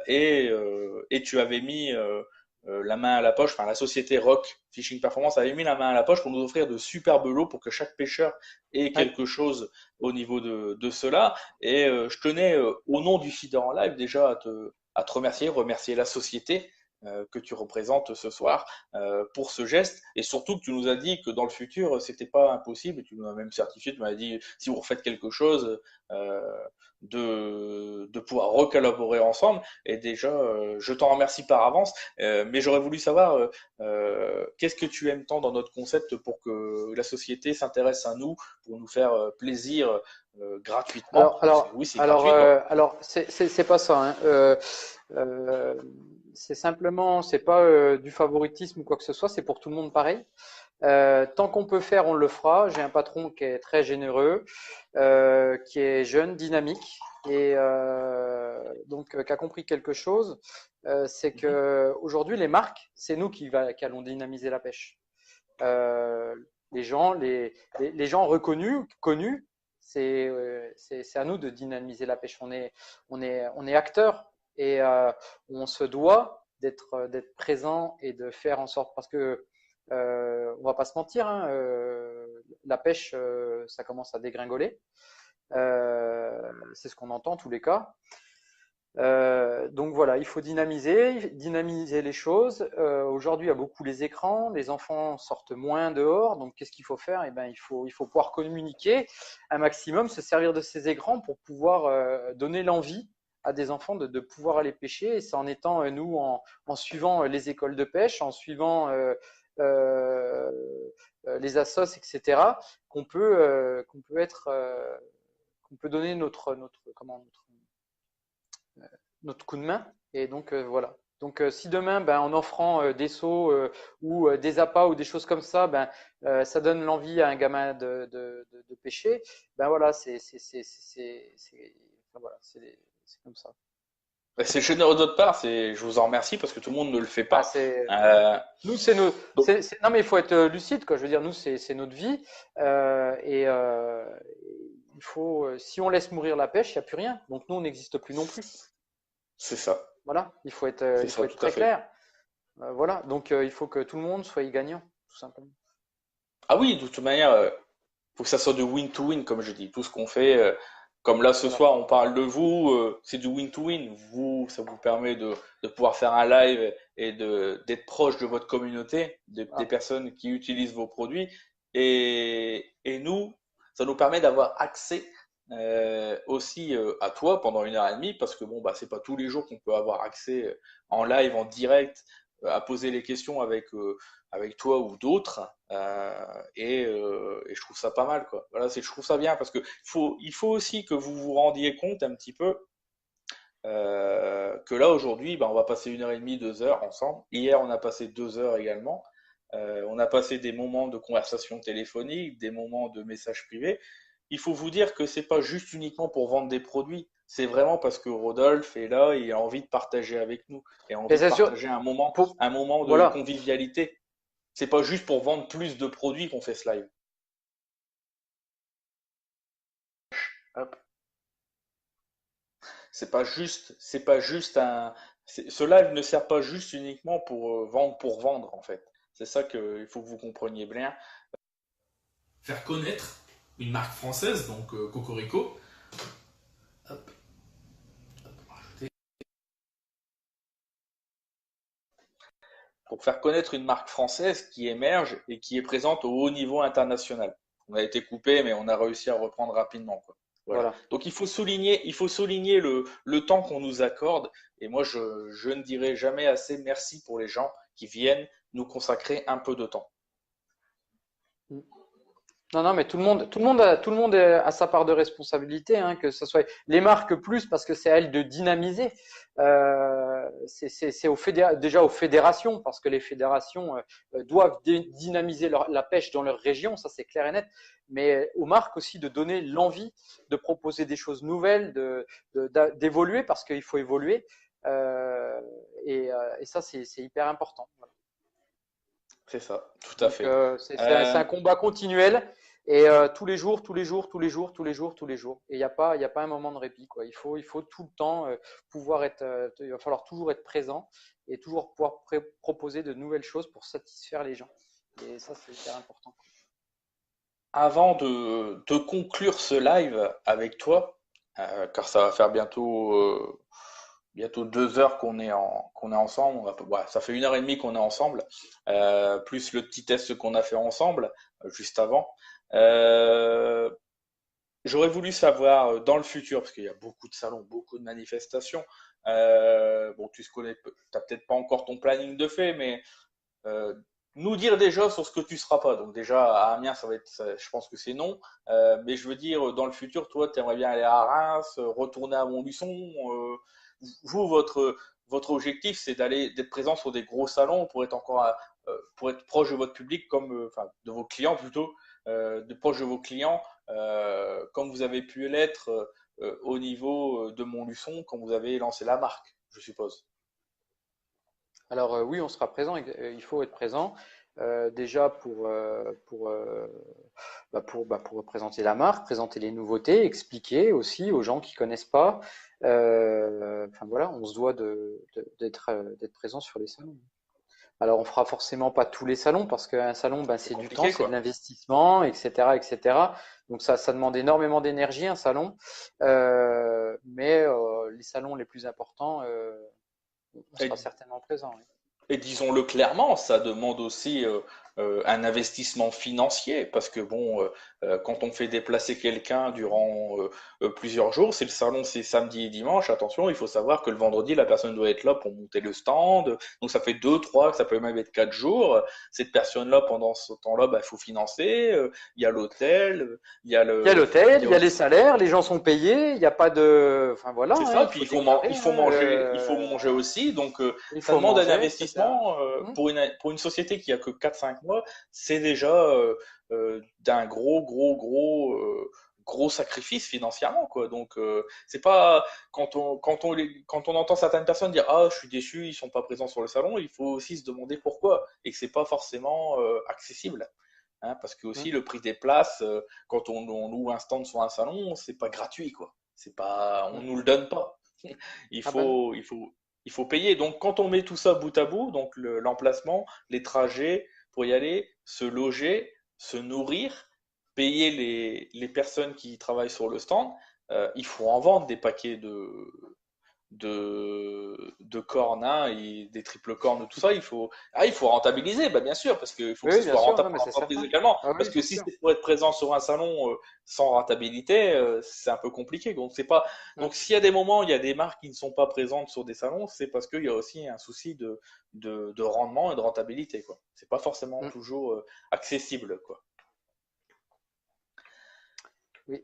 et tu avais mis la main à la poche, enfin la société Rock Fishing Performance avait mis la main à la poche pour nous offrir de superbes lots pour que chaque pêcheur ait Ouais. quelque chose au niveau de cela. Et je tenais au nom du feeder en live déjà à te remercier la société que tu représentes ce soir pour ce geste et surtout que tu nous as dit que dans le futur c'était pas impossible et tu nous as même certifié, tu m'as dit si vous refaites quelque chose de pouvoir recollaborer ensemble et déjà je t'en remercie par avance mais j'aurais voulu savoir qu'est-ce que tu aimes tant dans notre concept pour que la société s'intéresse à nous pour nous faire plaisir gratuitement parce que oui c'est gratuit quoi. Alors, c'est pas ça, hein. Euh, c'est simplement, c'est pas du favoritisme ou quoi que ce soit, c'est pour tout le monde pareil. Tant qu'on peut faire, on le fera. J'ai un patron qui est très généreux, qui est jeune, dynamique et qui a compris quelque chose. C'est Mhm. que aujourd'hui, les marques, c'est nous qui allons dynamiser la pêche. Euh, les gens reconnus, connus, c'est à nous de dynamiser la pêche. On est acteurs et on se doit d'être présent et de faire en sorte, parce que on va pas se mentir, hein, la pêche, ça commence à dégringoler. C'est ce qu'on entend en tous les cas. Donc voilà, il faut dynamiser les choses. Aujourd'hui, il y a beaucoup les écrans, les enfants sortent moins dehors, donc qu'est-ce qu'il faut faire? Eh ben, il faut pouvoir communiquer un maximum, se servir de ces écrans pour pouvoir donner l'envie à des enfants de pouvoir aller pêcher. Et c'est en étant, nous, en suivant les écoles de pêche, en suivant euh, les assos, etc., qu'on peut être, qu'on peut donner notre coup de main. Et donc voilà. Donc si demain, ben, en offrant des seaux ou des appâts ou des choses comme ça, ben, ça donne l'envie à un gamin de pêcher, ben voilà, enfin, voilà, c'est comme ça. C'est généreux de votre part, je vous en remercie parce que tout le monde ne le fait Ah, pas. c'est Euh, nous, c'est nos, donc, non mais il faut être lucide, quoi. Je veux dire, nous, c'est notre vie, et il faut, si on laisse mourir la pêche, il n'y a plus rien. Donc nous, on n'existe plus non plus. c'est ça, Voilà, c'est il faut ça, être tout à très fait. clair. Voilà, donc il faut que tout le monde soit y gagnant, tout simplement. Ah oui, de toute manière, faut que ça soit du win-to-win, comme je dis. Tout ce qu'on fait, comme là ce Voilà. soir, on parle de vous, c'est du win-to-win. Vous, ça vous permet de pouvoir faire un live et d'être proche de votre communauté, des Voilà. personnes qui utilisent vos produits. Et nous, ça nous permet d'avoir accès aussi à toi pendant 1 heure et demie, parce que bon, bah, c'est pas tous les jours qu'on peut avoir accès en live, en direct, à poser les questions avec toi ou d'autres. Et je trouve ça pas mal, quoi. Voilà, je trouve ça bien parce que il faut aussi que vous vous rendiez compte un petit peu que là aujourd'hui, ben, on va passer 1 heure et demie, 2 heures ensemble. Hier, on a passé 2 heures également. On a passé des moments de conversation téléphonique, des moments de messages privés. Il faut vous dire que c'est pas juste uniquement pour vendre des produits. C'est vraiment parce que Rodolphe est là et a envie de partager avec nous et a Et envie de c'est sûr, partager pour, un moment de voilà. convivialité. C'est pas juste pour vendre plus de produits qu'on fait ce live. Hop. C'est pas juste ce live ne sert pas juste uniquement pour vendre en fait. C'est ça qu'il faut que vous compreniez bien. Faire connaître une marque française, donc Cocorico. Hop, rajouter. Pour faire connaître une marque française qui émerge et qui est présente au haut niveau international. On a été coupé, mais on a réussi à reprendre rapidement, quoi. Voilà. Voilà. Donc il faut souligner le temps qu'on nous accorde. Et moi, je ne dirai jamais assez merci pour les gens qui viennent nous consacrer un peu de temps. Non, non, mais tout le monde a sa part de responsabilité, hein, que ce soit les marques plus parce que c'est à elles de dynamiser. C'est déjà aux fédérations parce que les fédérations doivent dynamiser la pêche dans leur région, ça c'est clair et net. Mais aux marques aussi de donner l'envie de proposer des choses nouvelles, d'évoluer parce qu'il faut évoluer. Euh, et ça c'est hyper important. Voilà. C'est ça, tout à Donc fait. c'est Euh, un combat continuel et tous les jours, tous les jours, tous les jours, tous les jours, tous les jours. Et il y a pas un moment de répit, quoi. Il faut tout le temps pouvoir être, il va falloir toujours être présent et toujours pouvoir proposer de nouvelles choses pour satisfaire les gens. Et ça, c'est hyper important. Avant de conclure ce live avec toi, car ça va faire bientôt 2 heures qu'on est ensemble. Ouais, ça fait 1 heure et demie qu'on est ensemble, plus le petit test qu'on a fait ensemble juste avant. Euh, J'aurais voulu savoir dans le futur, parce qu'il y a beaucoup de salons, beaucoup de manifestations. Bon, tu n'as peut-être pas encore ton planning de fait, mais euh, nous dire déjà sur ce que tu seras pas. Donc déjà à Amiens, je pense que c'est non. Mais je veux dire dans le futur, toi, tu aimerais bien aller à Reims, retourner à Montluçon. Vous, votre objectif, c'est d'être présent sur des gros salons pour être proche de votre public, enfin de vos clients plutôt, de proche de vos clients, comme vous avez pu l'être au niveau de Montluçon quand vous avez lancé la marque, je suppose. Alors oui, on sera présent. Il faut être présent déjà pour présenter la marque, présenter les nouveautés, expliquer aussi aux gens qui connaissent pas. Enfin voilà, on se doit d'être présent sur les salons. Alors on fera forcément pas tous les salons parce qu'un salon, ben, C'est c'est du temps, compliqué, c'est de quoi. l'investissement, etc., etc. Donc ça demande énormément d'énergie un salon. Mais les salons les plus importants, on sera Et certainement présent. Oui. Et disons-le clairement, ça demande aussi un investissement financier parce que bon, quand on fait déplacer quelqu'un durant plusieurs jours, c'est le salon, c'est samedi et dimanche. Attention, il faut savoir que le vendredi, la personne doit être là pour monter le stand. Donc ça fait 2, 3, ça peut même être 4 jours. Cette personne-là, pendant ce temps-là, bah, il faut financer. Il y a l'hôtel, Il y a l'hôtel, il y a il y a les aussi. salaires, les gens sont payés, il n'y a pas de, enfin voilà, C'est hein, ça, il puis faut déclarer, hein, il faut manger aussi. Donc, il ça faut demande un manger, etc. investissement. Hmm. Pour une société qui a que 4 5 mois, c'est déjà d'un gros sacrifice financièrement, quoi. Donc, c'est pas quand on entend certaines personnes dire ah je suis déçu, ils sont pas présents sur le salon, il faut aussi se demander pourquoi et que c'est pas forcément accessible. Hein, parce que aussi le prix des places, quand on loue un stand sur un salon, c'est pas gratuit, quoi. C'est pas, on nous le donne pas. Il Ah ben, faut, il faut, il faut payer. Donc, quand on met tout ça bout à bout, donc l'emplacement, les trajets pour y aller, se loger, se nourrir, payer les personnes qui travaillent sur le stand, il faut en vendre des paquets de cornes hein, et des triples cornes, tout ça, il faut rentabiliser, bah, bien sûr, parce qu'il faut que ce oui, bien soit sûr, rentable non, mais pour c'est l'entreprise certain. également. Ah Parce oui, que bien si sûr. c'est pour être présent sur un salon sans rentabilité, c'est un peu compliqué. Donc, c'est pas... Mm, Donc s'il y a des moments, il y a des marques qui ne sont pas présentes sur des salons, c'est parce qu'il y a aussi un souci de rendement et de rentabilité, quoi. C'est pas forcément mm, toujours accessible, quoi. oui.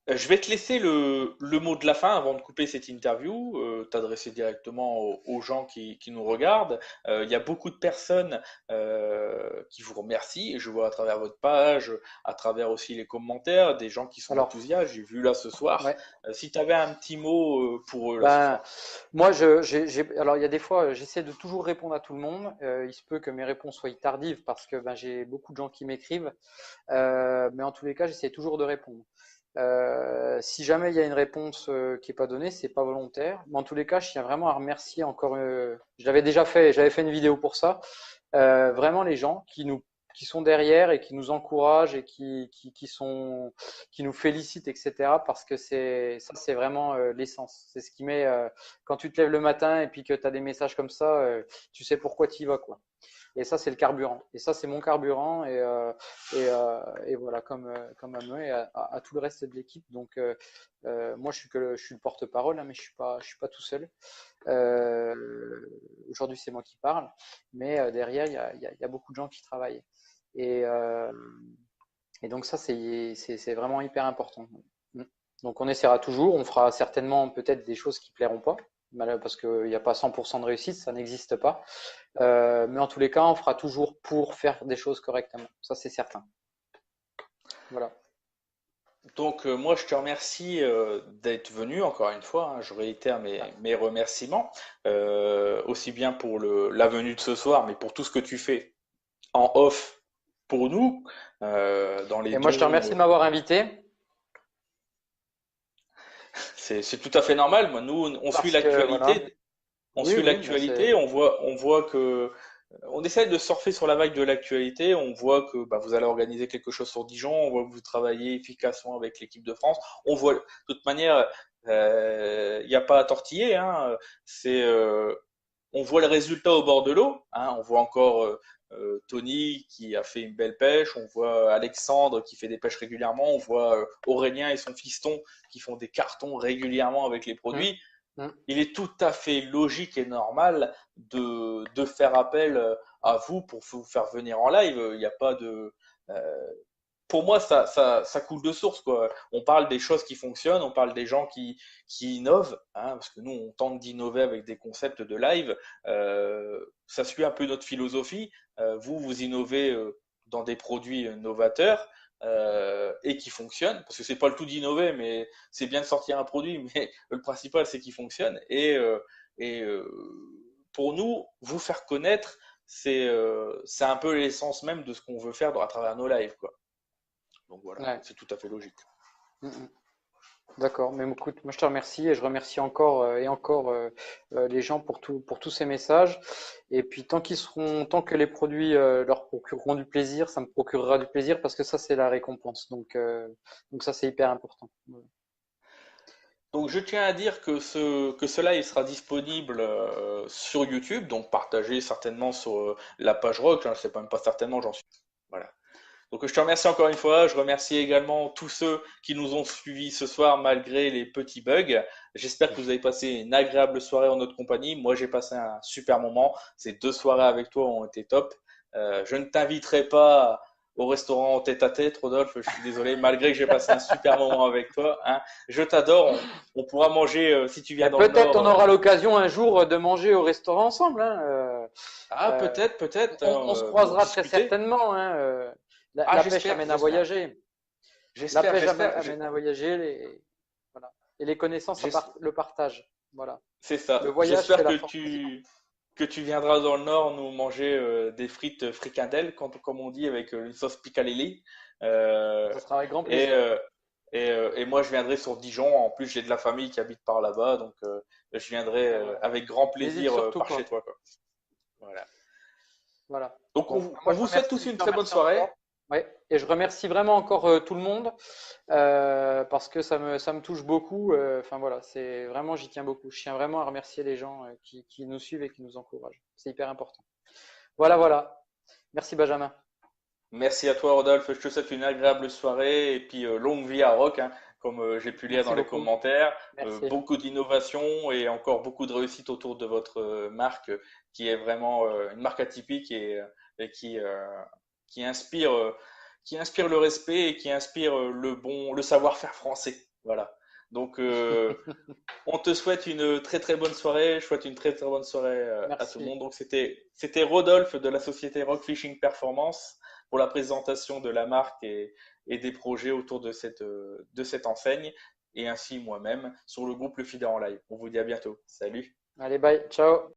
Je vais te laisser le mot de la fin avant de couper cette interview, t'adresser directement aux gens qui nous regardent. Il y a beaucoup de personnes qui vous remercient, et je vois à travers votre page, à travers aussi les commentaires, des gens qui sont Alors, enthousiastes, j'ai vu là ce soir. ouais. Si tu avais un petit mot pour eux là ce Ben, soir. moi, alors il y a des fois, j'essaie de toujours répondre à tout le monde. Il se peut que mes réponses soient tardives parce que ben, j'ai beaucoup de gens qui m'écrivent. Mais en tous les cas, j'essaie toujours de répondre. Si jamais il y a une réponse qui est pas donnée, c'est pas volontaire. Mais en tous les cas, je tiens vraiment à remercier encore. Je l'avais déjà fait, j'avais fait une vidéo pour ça. Vraiment les gens qui sont derrière et qui nous encouragent et qui nous félicitent, etc. Parce que c'est vraiment l'essence. C'est ce qui met quand tu te lèves le matin et puis que tu as des messages comme ça, tu sais pourquoi tu y vas, quoi. Et ça, c'est le carburant. Et ça, c'est mon carburant. Et voilà, comme à moi et à tout le reste de l'équipe. Donc, moi, je suis le porte-parole, hein, mais je suis pas tout seul. Aujourd'hui, c'est moi qui parle, mais derrière, il y a beaucoup de gens qui travaillent. Et, euh, et donc, ça, c'est vraiment hyper important. Mm. Donc, on essaiera toujours. On fera certainement peut-être des choses qui plairont pas, parce qu'il n'y a pas 100% de réussite, ça n'existe pas. Mais en tous les cas, on fera toujours pour faire des choses correctement. Ça, c'est certain. Voilà. Donc moi je te remercie d'être venu encore une fois, hein, je réitère mes remerciements, aussi bien pour la venue de ce soir, mais pour tout ce que tu fais en off pour nous, dans les Et moi, je te dons. remercie de m'avoir invité, C'est tout à fait normal. Moi, nous, on suit parce que voilà. l'actualité, on Oui, suit oui, ben l'actualité, on voit que, on essaie de surfer sur la vague de l'actualité. On voit que bah, vous allez organiser quelque chose sur Dijon, on voit que vous travaillez efficacement avec l'équipe de France. On voit, de toute manière, il n'y a pas à tortiller. Hein, c'est, on voit le résultat au bord de l'eau. Hein, on voit encore Tony qui a fait une belle pêche, on voit Alexandre qui fait des pêches régulièrement, on voit Aurélien et son fiston qui font des cartons régulièrement avec les hum, produits. hum. Il est tout à fait logique et normal de faire appel à vous pour vous faire venir en live. Il n'y a pas de, pour moi, ça coule de source, quoi. On parle des choses qui fonctionnent, on parle des gens qui innovent, hein, parce que nous, on tente d'innover avec des concepts de live. Ça suit un peu notre philosophie. Vous innovez dans des produits novateurs et qui fonctionnent, parce que c'est pas le tout d'innover, mais c'est bien de sortir un produit, mais le principal, c'est qu'il fonctionne. Et pour nous, vous faire connaître, c'est un peu l'essence même de ce qu'on veut faire à travers nos lives, quoi. Donc voilà, Ouais. c'est tout à fait logique. Hum, hum. D'accord, mais écoute, moi je te remercie et je remercie encore et encore les gens pour tous ces messages. Et puis tant que les produits leur procureront du plaisir, ça me procurera du plaisir parce que ça c'est la récompense. Donc ça c'est hyper important. Voilà. Donc je tiens à dire que ce live sera disponible sur YouTube, donc partagé certainement sur la page Rock, hein, c'est même pas certainement, j'en suis. Voilà. Donc je te remercie encore une fois, je remercie également tous ceux qui nous ont suivis ce soir malgré les petits bugs. J'espère que vous avez passé une agréable soirée en notre compagnie. Moi j'ai passé un super moment, ces 2 soirées avec toi ont été top. Je ne t'inviterai pas au restaurant en tête à tête, Rodolphe, je suis désolé, malgré que j'ai passé un super moment avec toi. Hein. Je t'adore, on pourra manger si tu viens Mais dans le peut-être Nord. on aura l'occasion un jour de manger au restaurant ensemble, hein. Ah Euh, peut-être, on se pour croisera très discuter. certainement, hein. Ah La pêche j'espère, amène à j'espère. voyager. La J'espère, pêche j'espère. amène à voyager voilà. Et les connaissances, le partage. Voilà. C'est Le ça. voyage J'espère fait la force. que tu viendras dans le Nord nous manger des frites fricadelles, comme on dit, avec une sauce picalilli. Euh, Ça sera avec grand et, plaisir. euh, et moi, je viendrai sur Dijon. En plus, j'ai de la famille qui habite par là-bas, donc je viendrai Ben voilà. avec grand N'hésite plaisir surtout par pas. chez toi, quoi. Voilà. Voilà. Donc, Bon, moi on je vous souhaite tous remercie, je une te très bonne remercie soirée. encore. Ouais. Et je remercie vraiment encore tout le monde parce que ça me touche beaucoup. Enfin voilà, c'est vraiment, j'y tiens beaucoup. Je tiens vraiment à remercier les gens qui nous suivent et qui nous encouragent. C'est hyper important. Voilà, voilà. Merci Benjamin. Merci à toi, Rodolphe. Je te souhaite une agréable soirée et puis longue vie à Rock, hein, comme j'ai pu lire Merci dans les beaucoup. commentaires. Merci. Beaucoup d'innovation et encore beaucoup de réussite autour de votre marque, qui est vraiment une marque atypique et qui inspire le respect et qui inspire le savoir-faire français. Voilà. Donc, on te souhaite une très très bonne soirée. Je souhaite une très très bonne soirée à tout le Merci. monde. Donc c'était Rodolphe de la société Rock Fishing Performance pour la présentation de la marque et des projets autour de cette enseigne et ainsi moi-même sur le groupe Le Fidèle en live. On vous dit à bientôt. Salut. Allez, bye. Ciao.